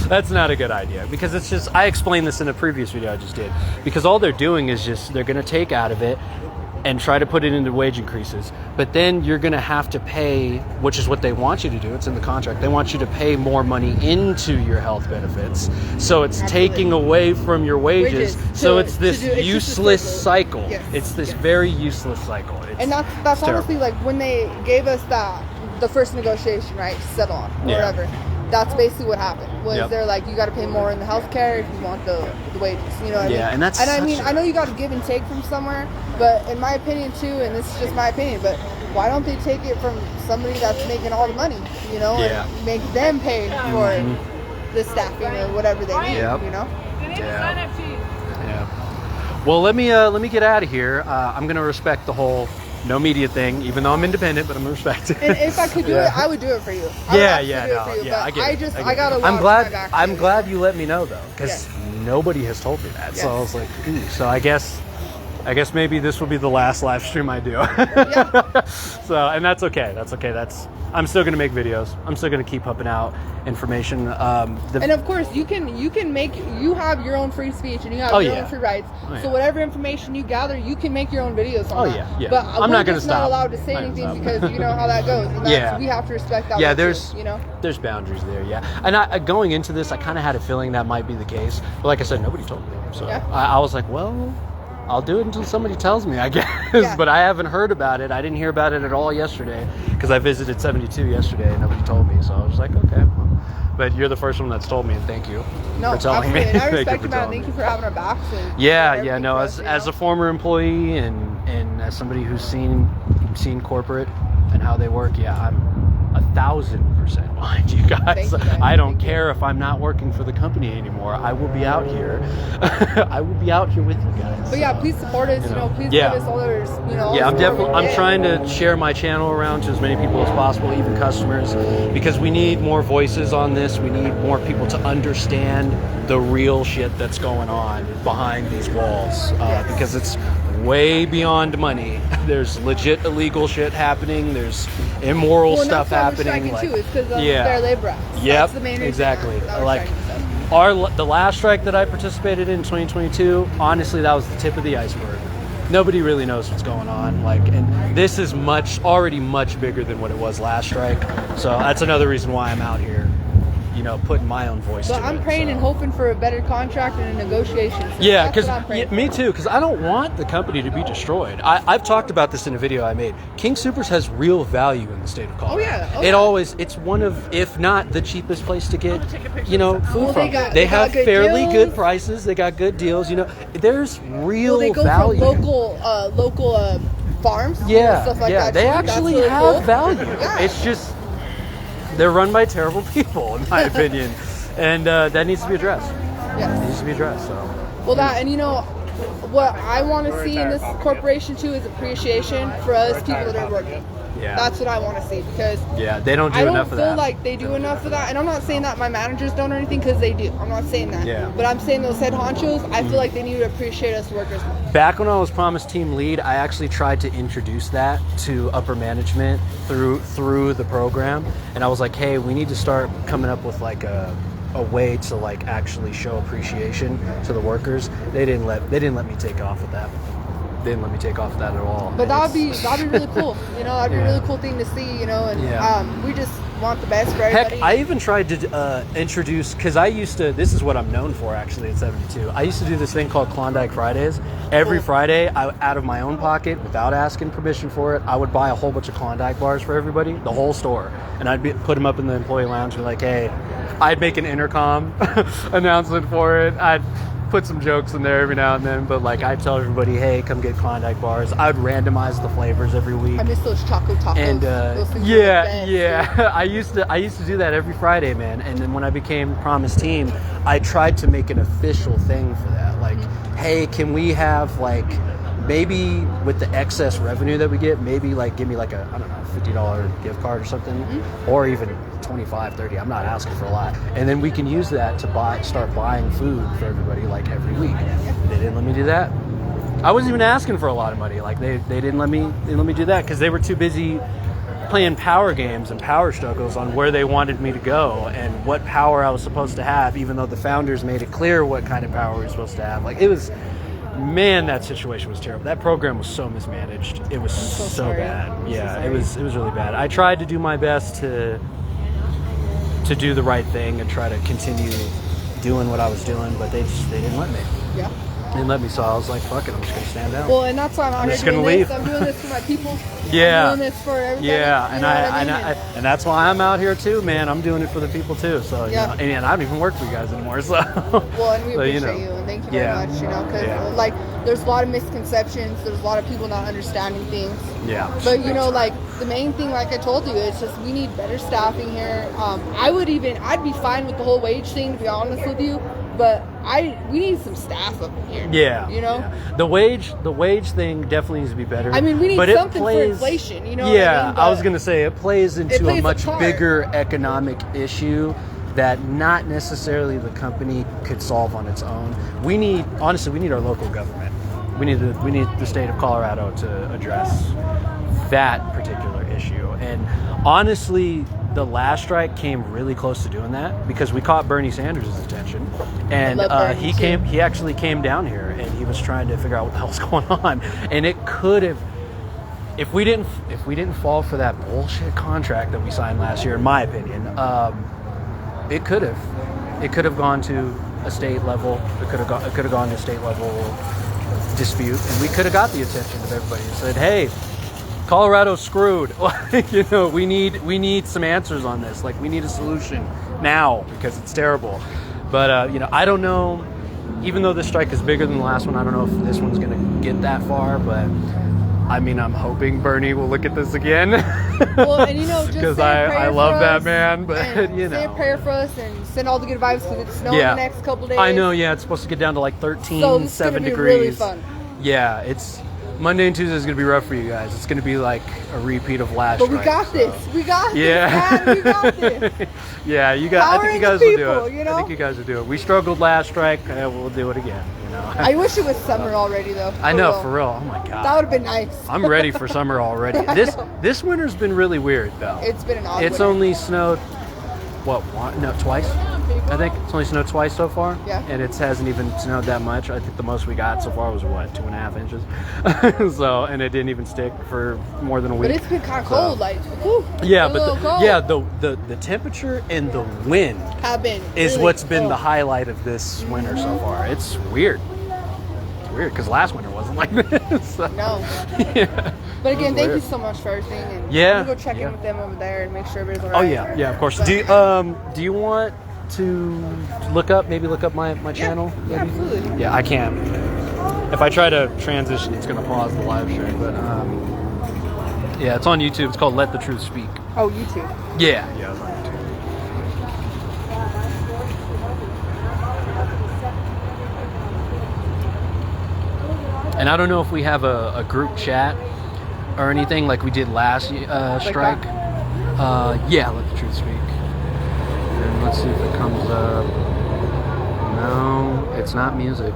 That's not a good idea, because it's just, I explained this in a previous video I just did, because all they're doing is just, they're going to take out of it and try to put it into wage increases. But then you're going to have to pay, which is what they want you to do. It's in the contract. They want you to pay more money into your health benefits. So it's taking away from your wages. So it's this useless cycle. Yes. It's this very useless cycle. And that's honestly like when they gave us the first negotiation, right, to settle on or whatever. That's basically what happened. Was they're like, you got to pay more in the healthcare if you want the wages. You know what I mean? And that's. And I mean, I know you got to give and take from somewhere, but in my opinion too, and this is just my opinion, but why don't they take it from somebody that's making all the money? You know, and make them pay for the staffing or whatever they need. You know? Yeah. Well, let me get out of here. I'm gonna respect the whole no media thing, even though I'm independent, but I'm gonna respect it. And if I could do it, I would do it for you. I get it. I got a lot. I'm glad you let me know though, because nobody has told me that. So I was like, ooh. So I guess maybe this will be the last live stream I do. So, and that's okay. I'm still gonna make videos. I'm still gonna keep pumping out information. And of course, you have your own free speech and you have your own free rights. So whatever information you gather, you can make your own videos on that. But I'm not gonna stop. Not allowed to say anything because you know how that goes. And we have to respect that. Yeah, there's boundaries there. Yeah, and going into this, I kind of had a feeling that might be the case. But like I said, nobody told me. So I was like, well, I'll do it until somebody tells me, I guess. But I haven't heard about it. I didn't hear about it at all yesterday because I visited 72 yesterday and nobody told me. So I was like, okay. But you're the first one that's told me, and thank you for telling me. And I respect you, man. Thank you for having our backs. No, as a former employee and as somebody who's seen corporate and how they work, I'm 1,000% behind you guys. I don't care if I'm not working for the company anymore. I will be out here. I will be out here with you guys. But please support us. Please give us others. I'm trying to share my channel around to as many people as possible, even customers, because we need more voices on this. We need more people to understand the real shit that's going on behind these walls, because it's way beyond money. There's legit illegal shit happening. There's immoral stuff happening. Too. It's because of their labor acts. Yep, the main exactly. Like the last strike that I participated in 2022, honestly, that was the tip of the iceberg. Nobody really knows what's going on. And this is already much bigger than what it was last strike. So that's another reason why I'm out here, putting my own voice to it. But I'm praying and hoping for a better contract and a negotiation. So because me too, because I don't want the company to be destroyed. I've talked about this in a video I made. King Soopers has real value in the state of Colorado. It's one of, if not the cheapest place to get, food from. They have fairly good prices. They got good deals. There's real value. They go for local farms. Stuff like that. They actually have value. It's just, they're run by terrible people, in my opinion, and that needs to be addressed. Yes, it needs to be addressed. So, what I want to see in this corporation too is appreciation for us people that are working. Yeah, that's what I want to see, because they don't do enough of that. I don't feel like they do enough of that, and I'm not saying that my managers don't or anything, because they do. I'm not saying that. Yeah. But I'm saying those head honchos, I feel like they need to appreciate us workers more. Back when I was promised team lead, I actually tried to introduce that to upper management through the program, and I was like, hey, we need to start coming up with like a way to like actually show appreciation to the workers. They didn't let me take off with that. They didn't let me take off that at all. But that'd be really cool. That'd be a really cool thing to see. And we just want the best for everybody. Heck, I even tried to introduce, because this is what I'm known for actually at 72. I used to do this thing called Klondike Fridays. Every Friday, out of my own pocket, without asking permission for it, I would buy a whole bunch of Klondike bars for everybody, the whole store. And I'd put them up in the employee lounge and be like, hey, I'd make an intercom announcement for it. I'd put some jokes in there every now and then, but I tell everybody, hey, come get Klondike bars. I would randomize the flavors every week. I miss those choco tacos. And I used to do that every Friday, man. And then when I became Promise Team, I tried to make an official thing for that. Hey, can we have maybe with the excess revenue that we get, maybe give me a $50 gift card or something, or even 25, 30. I'm not asking for a lot. And then we can use that to start buying food for everybody every week. They didn't let me do that. I wasn't even asking for a lot of money. They didn't let me do that because they were too busy playing power games and power struggles on where they wanted me to go and what power I was supposed to have, even though the founders made it clear what kind of power we were supposed to have. Like, it was, man, that situation was terrible. That program was so mismanaged. It was so bad. Yeah, it was really bad. I tried to do my best to do the right thing and try to continue doing what I was doing, but they didn't let me. Yeah. They didn't let me, so I was like, fuck it, I'm just going to stand down. Well, and that's why I'm out here doing leave. this. I'm doing this for my people. Yeah. I'm doing this for everybody. Yeah, you and know what I mean? and that's why I'm out here too, man. I'm doing it for the people too. So Yeah. you know, and I don't even work for you guys anymore. So Well, and we so, appreciate you, and thank you very much. You know, because like there's a lot of misconceptions. There's a lot of people not understanding things. Yeah. But you know, like the main thing, like I told you, it's just we need better staffing here. I'd be fine with the whole wage thing, to be honest with you. But we need some staff up in here. Yeah. You know? Yeah. The wage thing definitely needs to be better. I mean, we need but something for inflation, you know Yeah, what I mean? I was going to say it plays into plays a a much part. bigger economic issue that not necessarily the company could solve on its own. Honestly, we need our local government. We need the state of Colorado to address that particular issue. And honestly, the last strike came really close to doing that because we caught Bernie Sanders' attention, and he actually came down here and he was trying to figure out what the hell's going on. And it could have, if we didn't fall for that bullshit contract that we signed last year, in my opinion, it could have gone to a state level. It could have gone to a state level dispute, and we could have got the attention of everybody and said, hey, Colorado's screwed. You know, we need some answers on this. Like, we need a solution now because it's terrible. But you know, I don't know. Even though this strike is bigger than the last one, I don't know if this one's gonna get that far. But I mean, I'm hoping Bernie will look at this again. Well, and you know, just because say a prayer I for love that us, man. But and you know, say a prayer for us and send all the good vibes because it's snowing the next couple days. I know. Yeah, it's supposed to get down to like 13, so it's 7 gonna be degrees. Really fun. Yeah, it's Monday and Tuesday is going to be rough for you guys. It's going to be like a repeat of last But we strike, got so. this. We got this, Yeah. man. We got this. Yeah, I think you guys will do it. You know? I think you guys will do it. We struggled last strike. We'll do it again. You know. I wish it was summer already, though. I know, for real. Oh my god. That would have been nice. I'm ready for summer already. This winter's been really weird though. It's been an odd It's winter. only snowed twice. I think it's only snowed twice so far. Yeah. And it hasn't even snowed that much. I think the most we got so far was 2.5 inches. So, and it didn't even stick for more than a week. But it's been kind of cold, like. Whew, yeah, a little cold. the temperature and the wind have been is really what's been cold. the highlight of this winter so far. It's weird. It's weird because last winter wasn't like this. So. No. Yeah. But again, thank weird. you so much for everything. And Yeah, I'm gonna go check yeah. in with them over there and make sure everybody's Oh alright. yeah, of course. But- Do you want to look up my channel? Yeah, maybe? absolutely. Yeah, I can. If I try to transition, it's gonna pause the live stream. But yeah, it's on YouTube. It's called Let the Truth Speak. Oh, YouTube. Yeah, it's on YouTube. And I don't know if we have a group chat or anything like we did last strike. Yeah, Let the Truth Speak. And let's see if it comes up. No, it's not music.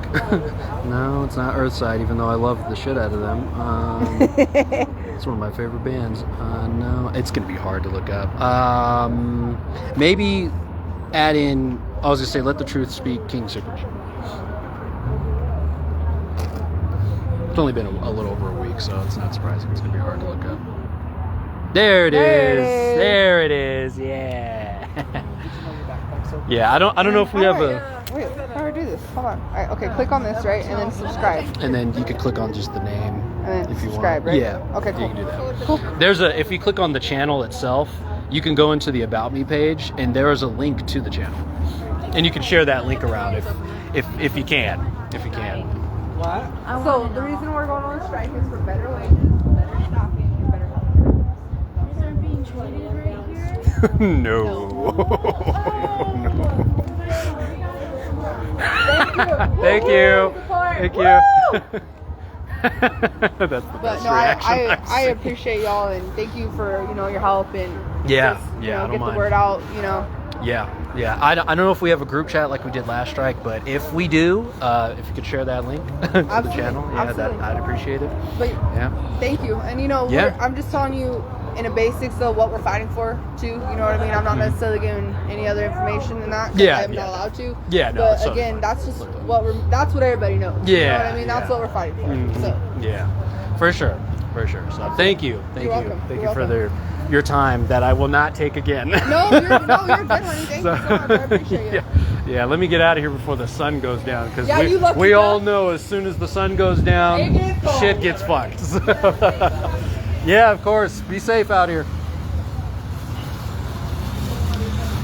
No, it's not Earthside, even though I love the shit out of them. It's one of my favorite bands. No, it's going to be hard to look up. Maybe add in, I was going to say, Let the Truth Speak, King Soopers. It's only been a little over a week, so it's not surprising. It's going to be hard to look up. There it is. There it is. Yeah. Yeah, I don't know if we have a... Wait, how do I do this? Hold on. All right, okay, click on this, right? And then subscribe. And then you could click on just the name And then if you subscribe, want. right? Yeah. Okay, cool. You can do that. Cool. If you click on the channel itself, you can go into the About Me page, and there is a link to the channel. And you can share that link around if you can. If you can. What? So the reason we're going on strike is for better wages, better staffing, and better health care. No. Thank you. Thank you. Support. Thank Woo! you. That's the But best no, reaction I I've seen. appreciate y'all and thank you for your help and Yeah, just, yeah, I don't get mind. the word out. Yeah. I don't know if we have a group chat like we did last strike, but if we do, if you could share that link to the Absolutely, channel, absolutely. I'd appreciate it. But Yeah. thank you. And Yeah. I'm just telling you, in a basics though what we're fighting for too. You know what I mean? I'm not necessarily giving any other information than that. Yeah, I'm not allowed to. Yeah, no. But again, that's just that's what everybody knows. Yeah, you know what I mean? That's what we're fighting for. So yeah, for sure. So thank you. You're welcome. Thank You're you for welcome. your time that I will not take again. No, you're good, honey. Thank you so much. I appreciate it. Yeah, let me get out of here before the sun goes down, because Yeah, you lucky we duck. all know as soon as the sun goes down, It gets cold. shit gets fucked. So, yeah, of course. Be safe out here.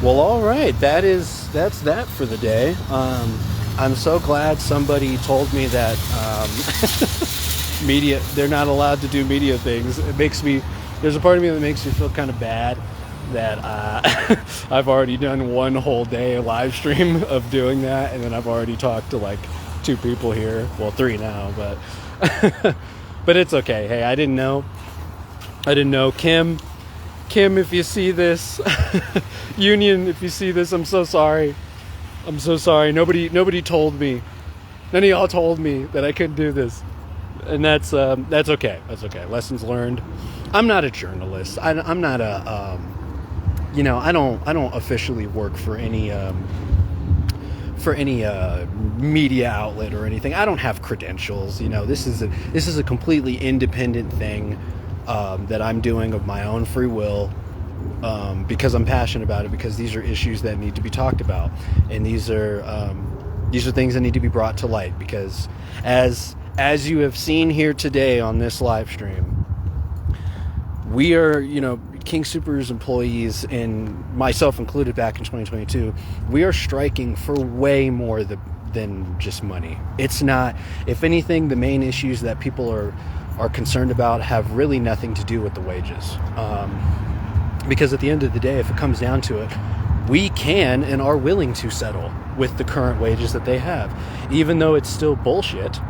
Well, all right. That's that for the day. I'm so glad somebody told me that media, they're not allowed to do media things. It makes me, there's a part of me that makes me feel kind of bad that I've already done one whole day live stream of doing that, and then I've already talked to like 2 people here, well 3 now, but but it's okay. Hey, I didn't know Kim, if you see this, Union, if you see this, I'm so sorry. Nobody told me, none of y'all told me that I couldn't do this, and that's okay. Lessons learned. I'm not a journalist. I'm not a I don't officially work for any media outlet or anything. I don't have credentials. This is a completely independent thing that I'm doing of my own free will, because I'm passionate about it, because these are issues that need to be talked about, and these are things that need to be brought to light, because as you have seen here today on this live stream, we are, King Soopers employees, and myself included back in 2022, we are striking for way more than just money. It's not, if anything, the main issues that people are concerned about have really nothing to do with the wages. Because at the end of the day, if it comes down to it, we can and are willing to settle with the current wages that they have, even though it's still bullshit.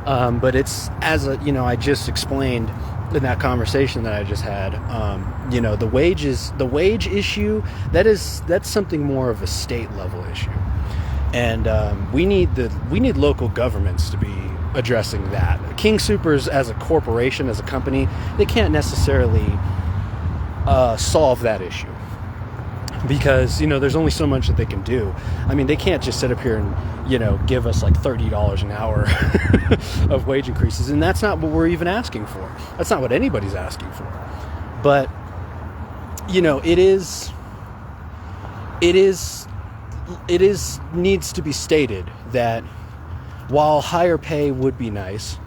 But it's, as I just explained in that conversation that I just had, the wage issue, that's something more of a state level issue, and we need local governments to be addressing that. King Soopers as a corporation, as a company, they can't necessarily solve that issue, because there's only so much that they can do. I mean, they can't just sit up here and give us like $30 an hour of wage increases, and that's not what we're even asking for. That's not what anybody's asking for. But it needs to be stated that while higher pay would be nice,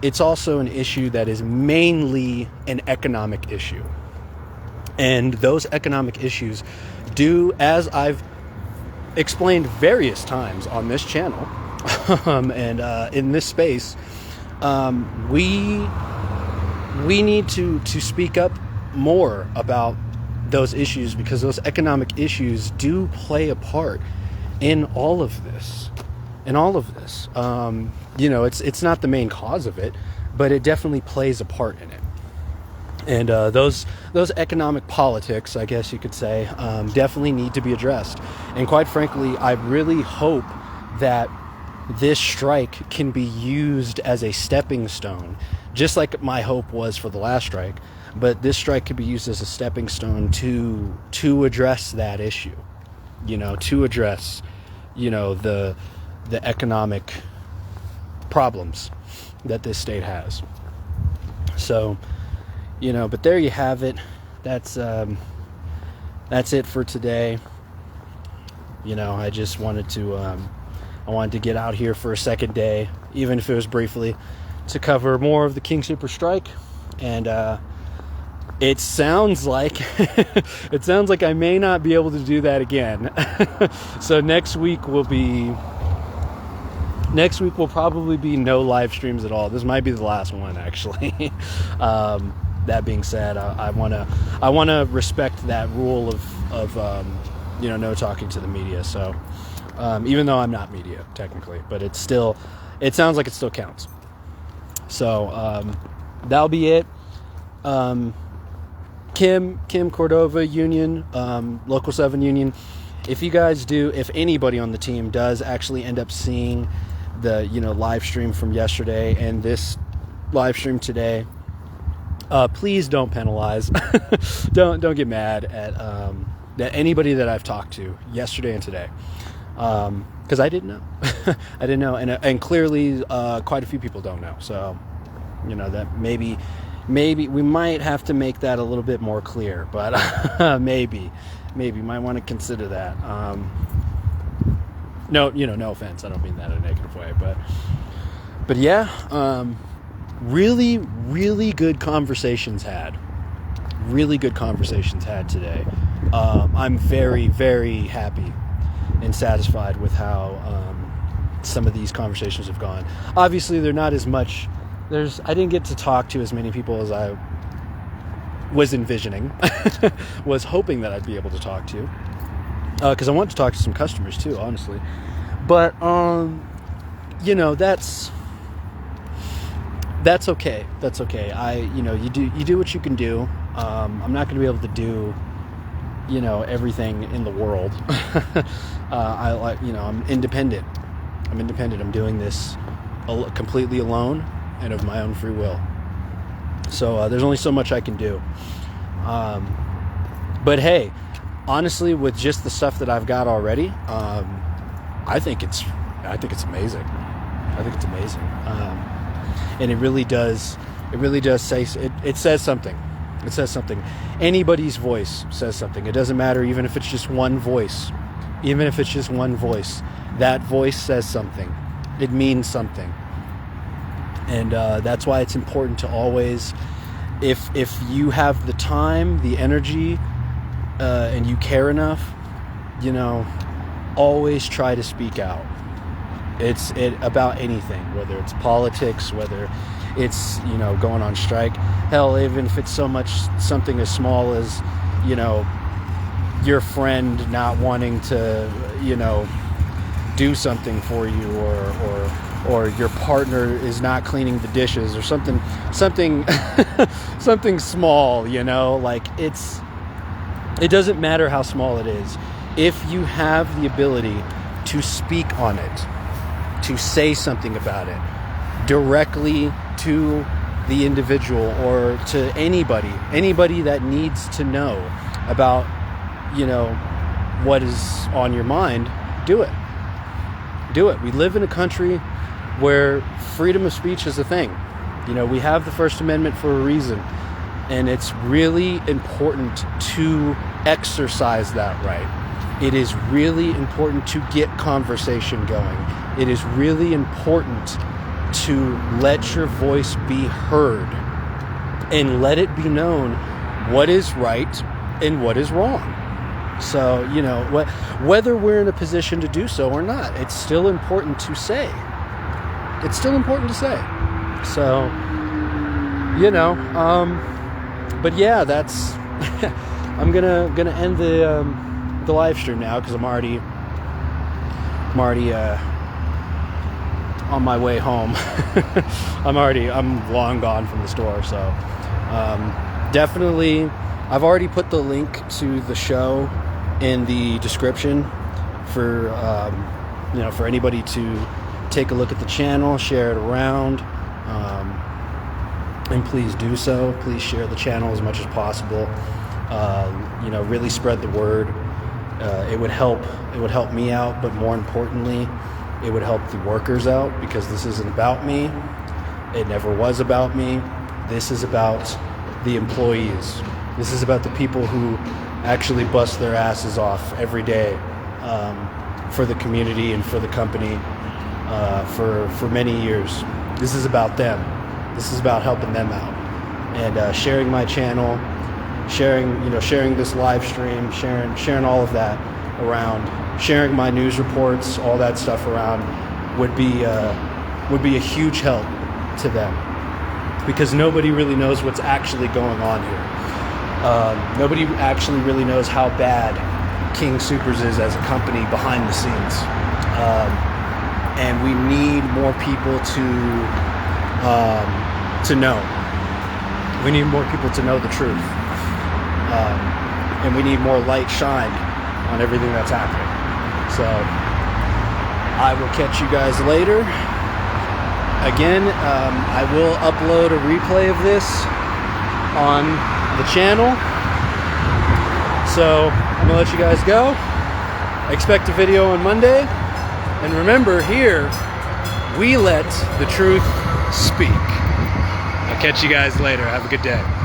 it's also an issue that is mainly an economic issue. And those economic issues do, as I've explained various times on this channel and in this space, we need to speak up more about those issues, because those economic issues do play a part in all of this. It's not the main cause of it, but it definitely plays a part in it. And those economic politics, I guess you could say, definitely need to be addressed. And quite frankly, I really hope that this strike can be used as a stepping stone, just like my hope was for the last strike. But this strike could be used as a stepping stone to address that issue, to address, the economic problems that this state has. So, but there you have it. That's it for today. I just wanted to get out here for a second day, even if it was briefly, to cover more of the King Super strike. And it sounds like I may not be able to do that again. So next week will probably be no live streams at all. This might be the last one, actually. That being said, I want to respect that rule of no talking to the media. So even though I'm not media technically, but it sounds like it still counts. So that'll be it. Kim Cordova Union, Local 7 Union. If anybody on the team does actually end up seeing the live stream from yesterday and this live stream today, Please don't penalize. don't get mad at anybody that I've talked to yesterday and today, because I didn't know. I didn't know, and clearly quite a few people don't know. So that maybe we might have to make that a little bit more clear. But maybe might want to consider that. No offense. I don't mean that in a negative way, but yeah. Really, really good conversations had. Really good conversations had today. I'm very, very happy and satisfied with how some of these conversations have gone. Obviously, they're not as much. I didn't get to talk to as many people as I was envisioning, was hoping that I'd be able to talk to, because I want to talk to some customers too, honestly. But that's okay. That's okay. You do what you can do. I'm not going to be able to do, everything in the world. I'm independent. I'm doing this completely alone and of my own free will. So there's only so much I can do. But hey, honestly, with just the stuff that I've got already, I think it's amazing. I think it's amazing. And it really does say, it says something. It says something. Anybody's voice says something. It doesn't matter, even if it's just one voice. Even if it's just one voice. That voice says something. It means something. And that's why it's important to always, if you have the time, the energy, and you care enough, always try to speak out. It's about anything, whether it's politics, whether it's, going on strike. Hell, even if it's something as small as, your friend not wanting to, do something for you, or your partner is not cleaning the dishes, or something something small, it doesn't matter how small it is. If you have the ability to speak on it, to say something about it directly to the individual or to anybody that needs to know about, what is on your mind, do it. We live in a country where freedom of speech is a thing. We have the First Amendment for a reason, and it's really important to exercise that right. It is really important to get conversation going. It is really important to let your voice be heard and let it be known what is right and what is wrong. So, whether we're in a position to do so or not, it's still important to say. It's still important to say. So, but yeah, that's, I'm gonna end the live stream now, because I'm already on my way home. I'm long gone from the store. So definitely, I've already put the link to the show in the description for anybody to take a look at the channel, share it around, and please do so. Please share the channel as much as possible. Really spread the word. It would help me out, but more importantly, it would help the workers out, because this isn't about me. It never was about me. This is about the employees. This is about the people who actually bust their asses off every day for the community and for the company for many years. This is about them. This is about helping them out, and sharing my channel, sharing this live stream, sharing all of that around, sharing my news reports, all that stuff around would be a huge help to them, because nobody really knows what's actually going on here. Nobody actually really knows how bad King Soopers is as a company behind the scenes, and we need more people to know. We need more people to know the truth. And we need more light shined on everything that's happening. So I will catch you guys later. Again, I will upload a replay of this on the channel. So I'm gonna let you guys go. Expect a video on Monday. And remember, here, we let the truth speak. I'll catch you guys later. Have a good day.